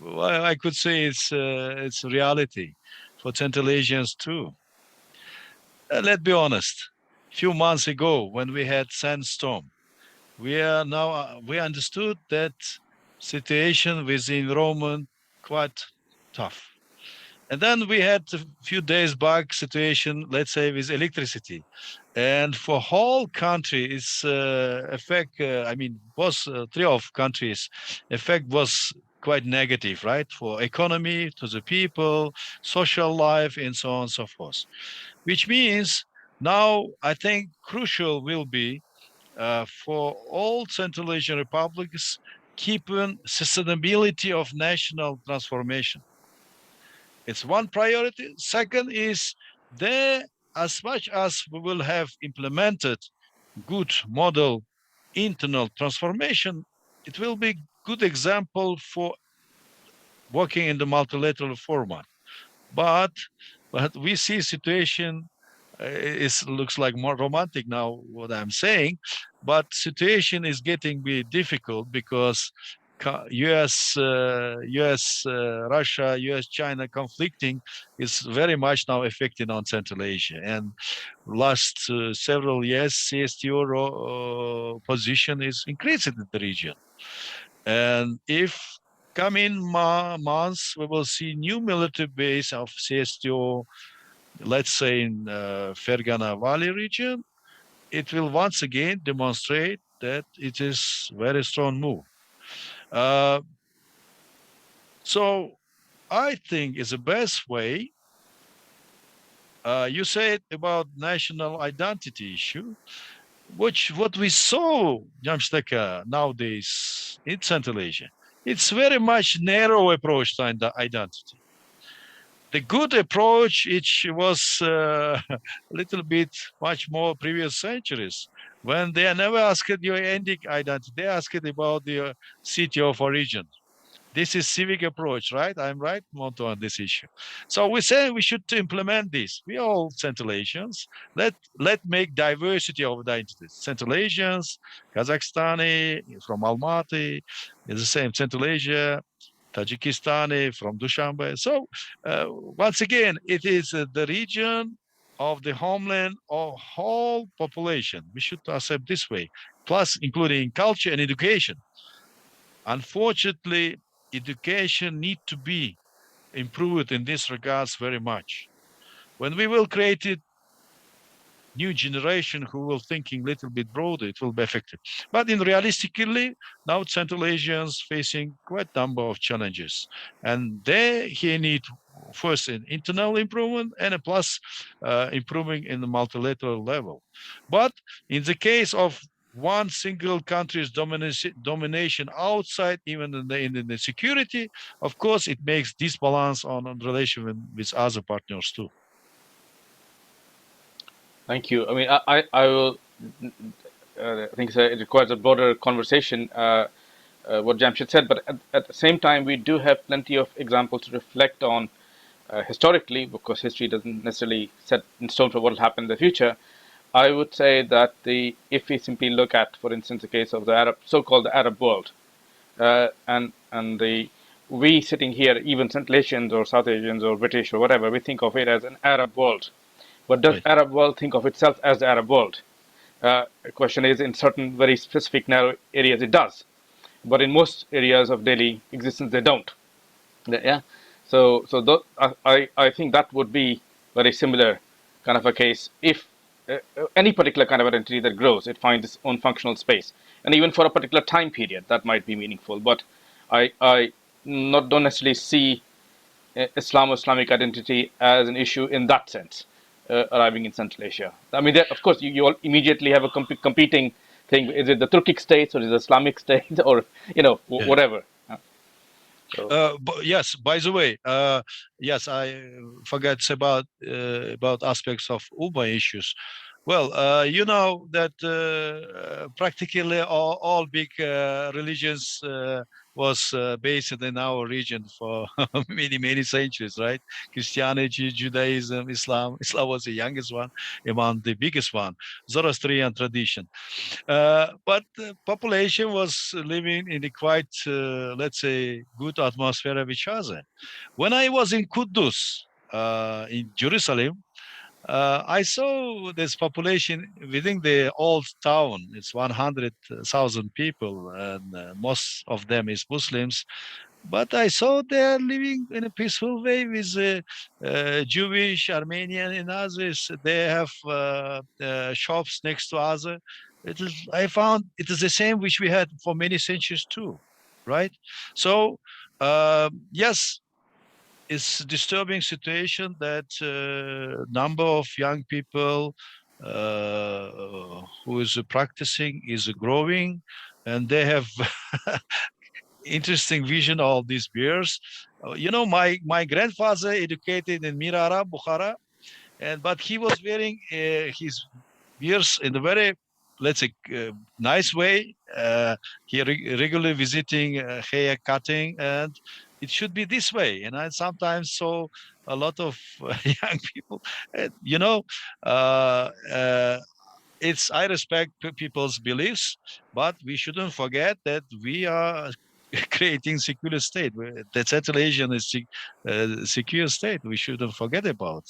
well, I could say it's reality for Central Asians too. Let's be honest. A few months ago, when we had sandstorm, we understood that situation within environment quite tough. And then we had a few days back situation, let's say, with electricity. And for whole country, its effect, I mean, both three of countries, effect was quite negative, right? For economy, to the people, social life, and so on and so forth. Which means now I think crucial will be for all Central Asian republics keeping sustainability of national transformation. It's one priority. Second is there, as much as we will have implemented good model internal transformation, it will be good example for working in the multilateral format. But we see situation looks like more romantic now, what I'm saying, but situation is getting be difficult because US, Russia, US, China conflicting is very much now affecting on Central Asia. And last several years, CSTO position is increasing in the region. And if coming months, we will see new military base of CSTO, let's say in Fergana Valley region, it will once again demonstrate that it is very strong move. So I think it's the best way. You said about national identity issue, what we saw, Jamsteka, nowadays in Central Asia, it's very much narrow approach to identity. The good approach, which was a little bit much more previous centuries, when they never asked your ethnic identity, they asked about the city of origin. This is civic approach, right? I'm right, Monto, on this issue. So we say we should implement this. We are all Central Asians. Let make diversity of identities. Central Asians, Kazakhstani, from Almaty, is the same. Central Asia, Tajikistani from Dushanbe. So once again, it is the region of the homeland of whole population. We should accept this way, plus including culture and education. Unfortunately, education need to be improved in this regards very much. When we will create it, new generation who will thinking a little bit broader, it will be effective. But in realistically, now Central Asians facing quite a number of challenges. And they here need first an internal improvement and a plus improving in the multilateral level. But in the case of one single country's domination outside, even in the security, of course, it makes disbalance on relation with other partners too. Thank you. I mean, I will. I think it requires a broader conversation. What Jamshid said, but at the same time, we do have plenty of examples to reflect on historically, because history doesn't necessarily set in stone for what will happen in the future. I would say that if we simply look at, for instance, the case of the so-called Arab world, and we sitting here, even Central Asians or South Asians or British or whatever, we think of it as an Arab world. But does Arab world think of itself as the Arab world? The question is, in certain very specific narrow areas, it does, but in most areas of daily existence, they don't. Yeah. So I think that would be very similar kind of a case. If any particular kind of identity that grows, it finds its own functional space, and even for a particular time period, that might be meaningful. But I don't necessarily see Islam or Islamic identity as an issue in that sense. Arriving in Central Asia, I mean, of course, you all immediately have a competing thing. Is it the Turkic states or is it the Islamic state or whatever? But yes, by the way, yes, I forgot about aspects of Uba issues. Well, you know that practically all big religions was based in our region for many centuries, right? Christianity, Judaism, Islam. Islam was the youngest one among the biggest one. Zoroastrian tradition. But the population was living in a quite, let's say, good atmosphere with each other. When I was in Kudus, in Jerusalem, I saw this population within the old town. It's 100,000 people, and most of them is Muslims. But I saw they're living in a peaceful way with Jewish, Armenian, and others. They have shops next to other. I found it is the same which we had for many centuries too, right? So yes, it's a disturbing situation that number of young people who is practicing is growing, and they have interesting vision of these beers. You know, my grandfather educated in Mirara, Bukhara, but he was wearing his beers in a very, let's say, nice way. He regularly visiting hair cutting, and it should be this way. And I sometimes saw a lot of young people, you know, I respect people's beliefs, but we shouldn't forget that we are creating secure state. The Central Asian is secure state. We shouldn't forget about.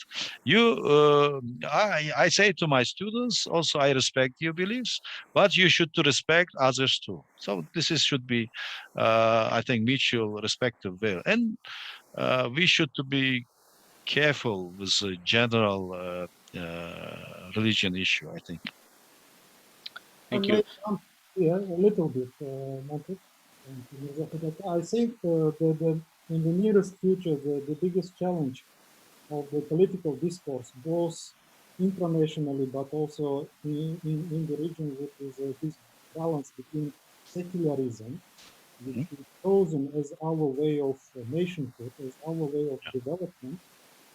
I say to my students also, I respect your beliefs, but you should respect others too. So should be, I think, mutual respect of will, and we should be careful with the general religion issue, I think. Thank you. Yeah, a little bit, Monty. I think that in the nearest future, the biggest challenge of the political discourse, both internationally but also in the region, is this balance between secularism, which is chosen as our way of nationhood, as our way of development,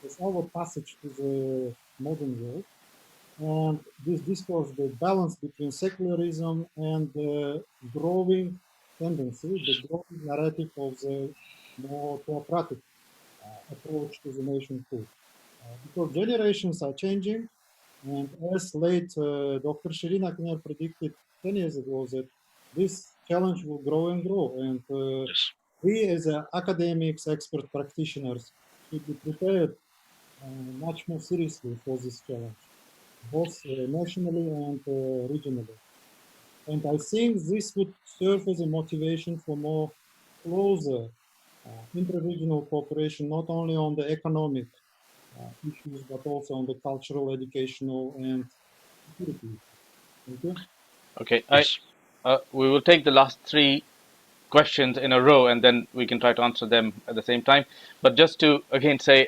as our passage to the modern world, and this discourse, the balance between secularism and the growing tendency, the growing narrative of the more theocratic approach to the nationhood. Because generations are changing, and as late Dr. Shirin Akner predicted 10 years ago, that this challenge will grow and grow, and we as academics, expert practitioners, should be prepared much more seriously for this challenge, both nationally and regionally. And I think this would serve as a motivation for more closer inter-regional cooperation, not only on the economic issues, but also on the cultural, educational, and security. Thank you. Okay, Yes. we will take the last three questions in a row, and then we can try to answer them at the same time. But just to again say,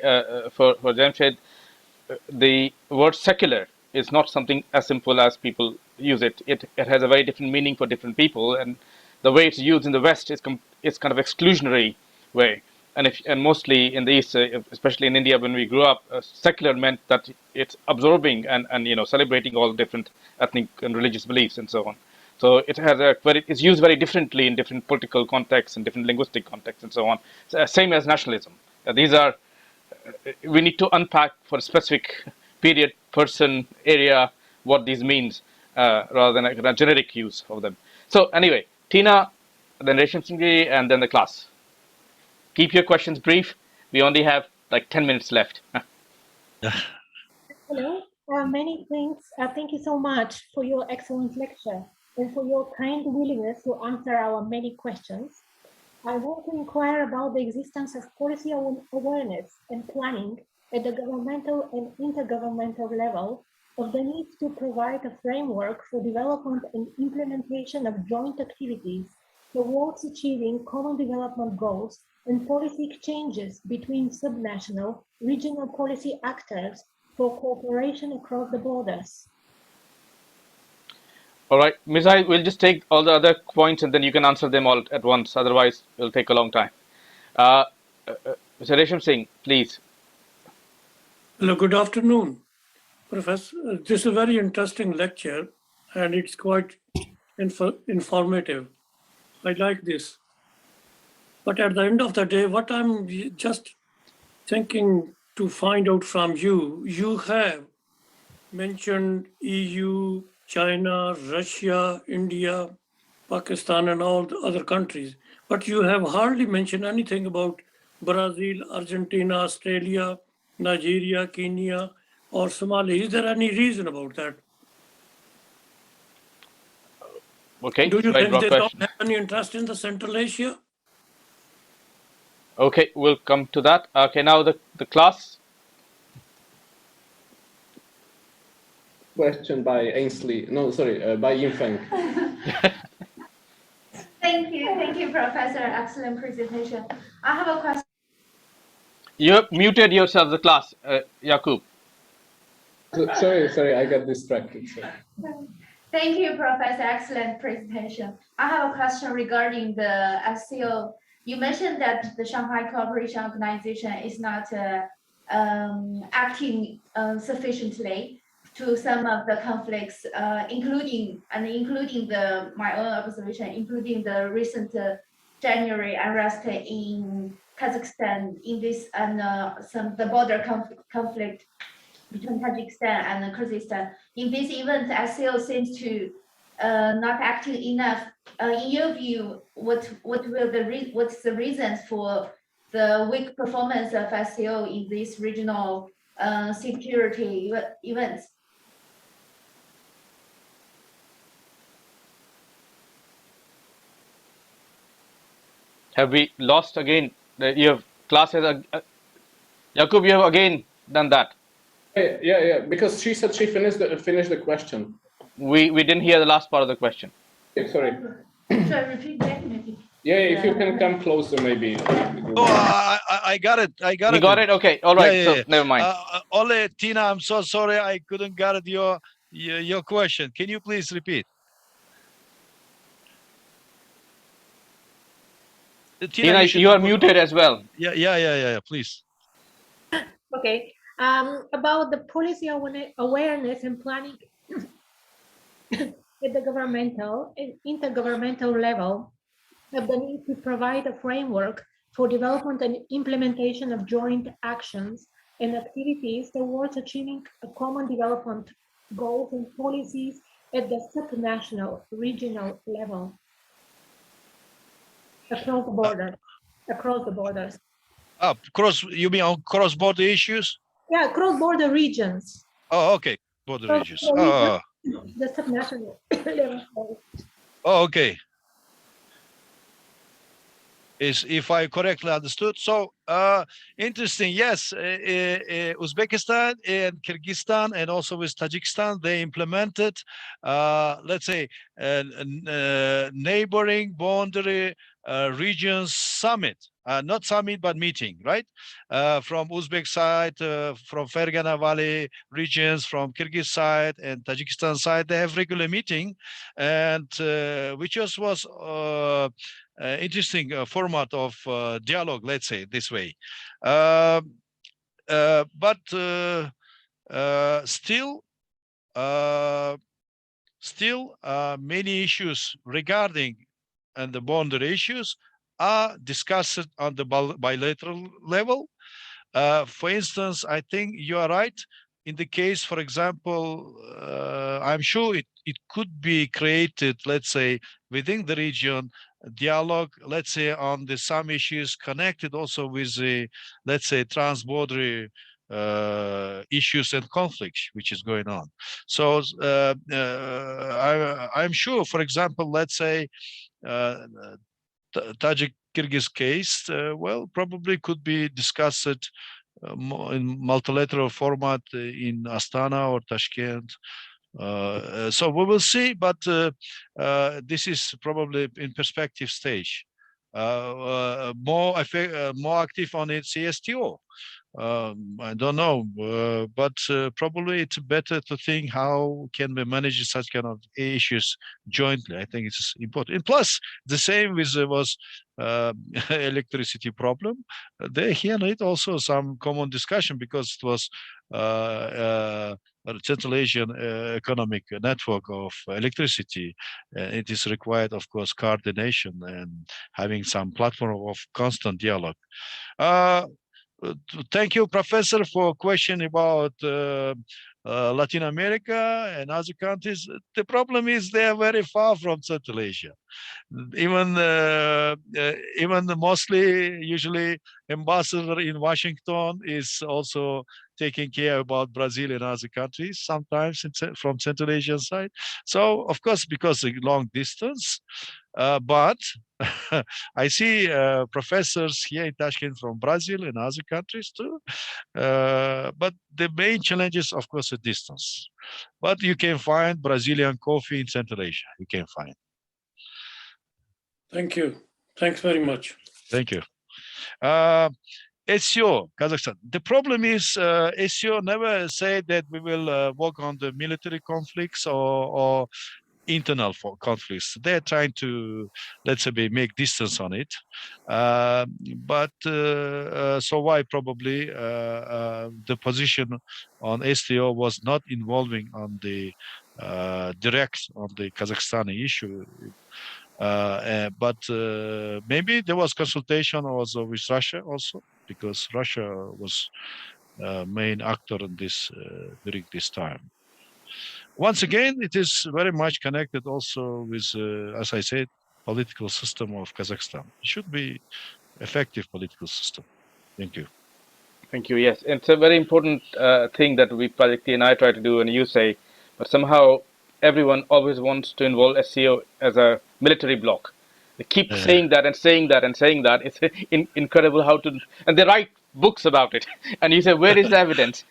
for Jamshed, the word secular is not something as simple as people use it. It has a very different meaning for different people, and the way it's used in the West is kind of exclusionary way. And mostly in the East, especially in India, when we grew up, secular meant that it's absorbing and celebrating all different ethnic and religious beliefs and so on. So it has it's used very differently in different political contexts and different linguistic contexts and so on. Same as nationalism. These are we need to unpack for a specific period, person, area, what these means, rather than a generic use of them. So anyway, Tina, then Resham Singh, and then the class. Keep your questions brief. We only have like 10 minutes left. Hello, many thanks. Thank you so much for your excellent lecture and for your kind willingness to answer our many questions. I want to inquire about the existence of policy awareness and planning at the governmental and intergovernmental level of the need to provide a framework for development and implementation of joint activities towards achieving common development goals and policy exchanges between subnational regional policy actors for cooperation across the borders. All right, Mirzohid, we'll just take all the other points and then you can answer them all at once. Otherwise, it'll take a long time. Mr. Resham Singh, please. Hello, good afternoon, Professor. This is a very interesting lecture and it's quite informative. I like this. But at the end of the day, what I'm just thinking to find out from you, you have mentioned EU, China, Russia, India, Pakistan, and all the other countries. But you have hardly mentioned anything about Brazil, Argentina, Australia, Nigeria, Kenya, or Somalia. Is there any reason about that? Okay. Do you think they question. don't have any interest in the Central Asia? Okay, we'll come to that. Okay, now the class. Question by Ainsley. No, sorry, by Yinfeng. Thank you, Professor. Excellent presentation. I have a question. You have muted yourself, the class, Yakub. Sorry, I got distracted. Sorry. Thank you, Professor. Excellent presentation. I have a question regarding the SCO. You mentioned that the Shanghai Cooperation Organization is not acting sufficiently to some of the conflicts, including my own observation, including the recent January unrest in Kazakhstan, in this and the border conflict between Tajikistan and Kyrgyzstan. In this event, SCO seems to not acting enough. In your view, what's the reasons for the weak performance of SCO in these regional security events? Have we lost again? You have classes. Yakub, you have again done that. Yeah. Because she said she finished the question. We didn't hear the last part of the question. Okay, sorry. Should I repeat that maybe? Yeah, if you can come closer, maybe. Oh, I got it. I got it. You got it? Okay. All right. Yeah, so yeah. never mind. Ole, Tina, I'm so sorry I couldn't get your question. Can you please repeat? Tina, you are muted as well. Yeah. Please. Okay. About the policy awareness and planning at the governmental and intergovernmental level of the need to provide a framework for development and implementation of joint actions and activities towards achieving a common development goals and policies at the subnational regional level across the border. across the borders. You mean on cross-border issues? Yeah, cross-border regions. Oh, okay. Border So regions. the region, the subnational level. Oh, okay. Is if I correctly understood. So interesting. Yes, Uzbekistan and Kyrgyzstan and also with Tajikistan, they implemented, let's say, neighboring boundary regions summit. Not summit, but meeting, right? From Uzbek side, from Fergana Valley regions, from Kyrgyz side and Tajikistan side, they have regular meeting, and which just was interesting format of dialogue, let's say this way. But still many issues regarding and the boundary issues are discussed on the bilateral level. For instance, I think you are right. In the case, for example, I'm sure it could be created, let's say, within the region, dialogue, let's say, on the some issues connected also with the, let's say, transborder issues and conflicts which is going on. So I'm sure, for example, let's say, Tajik Kyrgyz case, well, probably could be discussed in multilateral format in Astana or Tashkent. So we will see, but this is probably in perspective stage. More active on its CSTO. I don't know, but probably it's better to think how can we manage such kind of issues jointly. I think it's important. And plus, the same with was electricity problem. They here need also some common discussion because it was Central Asian economic network of electricity. It is required, of course, coordination and having some platform of constant dialogue. Thank you, Professor, for question about Latin America and other countries. The problem is they are very far from Central Asia. Even mostly, usually, ambassador in Washington is also taking care about Brazil and other countries, sometimes from Central Asian side. So, of course, because of long distance, but I see professors here in Tashkent from Brazil and other countries too. But the main challenge is, of course, a distance. But you can find Brazilian coffee in Central Asia. You can find. Thank you. Thanks very much. Thank you. SEO, Kazakhstan. The problem is SEO never said that we will work on the military conflicts or internal conflicts. They're trying to, let's say, make distance on it. So why probably the position on STO was not involving on the direct on the Kazakhstani issue. But maybe there was consultation also with Russia also, because Russia was main actor in this during this time. Once again, it is very much connected also with, as I said, political system of Kazakhstan. It should be effective political system. Thank you. Thank you. Yes, it's a very important thing that we, Prajakti and I, try to do, and you say, but somehow everyone always wants to involve SCO as a military bloc. They keep saying that and saying that and saying that. It's incredible how to, and they write books about it. And you say, where is the evidence?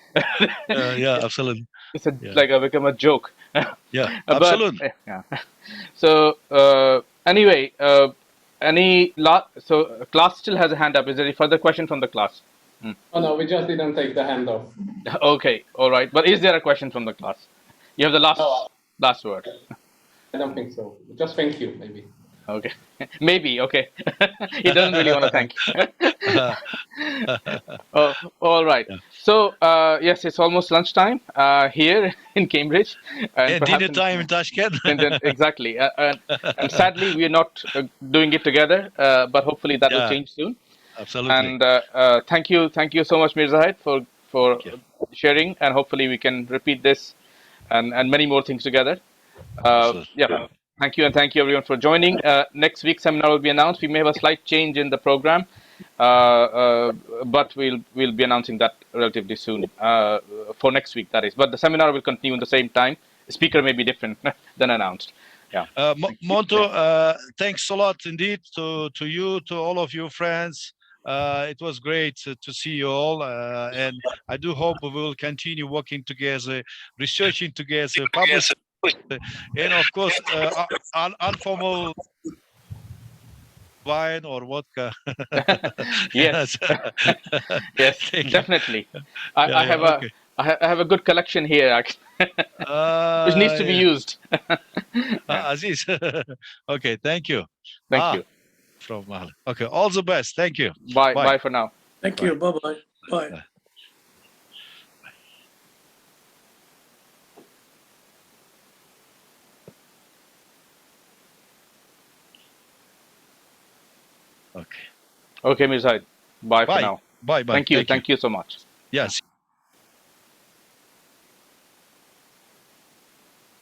Yeah, absolutely. It's like become a joke. Yeah, absolutely. So anyway, so class still has a hand up. Is there any further question from the class? Oh no, we just didn't take the hand off. Okay, all right. But is there a question from the class? You have the last word. I don't think so. Just thank you, maybe. Okay, maybe. Okay, he doesn't really want to thank you. Oh, all right. Yeah. So yes, it's almost lunchtime here in Cambridge, and dinner time in Tashkent. Exactly, and sadly we are not doing it together, but hopefully that will change soon. Absolutely. And thank you so much, Mirzohid, for sharing, and hopefully we can repeat this and many more things together. Yeah. Thank you, and thank you everyone for joining. Next week's seminar will be announced. We may have a slight change in the program. but we'll be announcing that relatively soon for next week, that is. But the seminar will continue in the same time. The speaker may be different than announced. Yeah. Monto, thanks a lot indeed to you, to all of you friends. It was great to see you all, and I do hope we will continue working together, researching together, publishing, and of course, informal wine or vodka. Yes, yes, definitely. I have a good collection here, which needs to be used. Aziz. Okay, thank you. Thank you. From Mahal. Okay, all the best. Thank you. Bye. Bye for now. Thank you. Bye-bye. Bye. Okay. Okay, Mirzohid. Bye for now. Bye. Thank you. Thank you so much. Yes.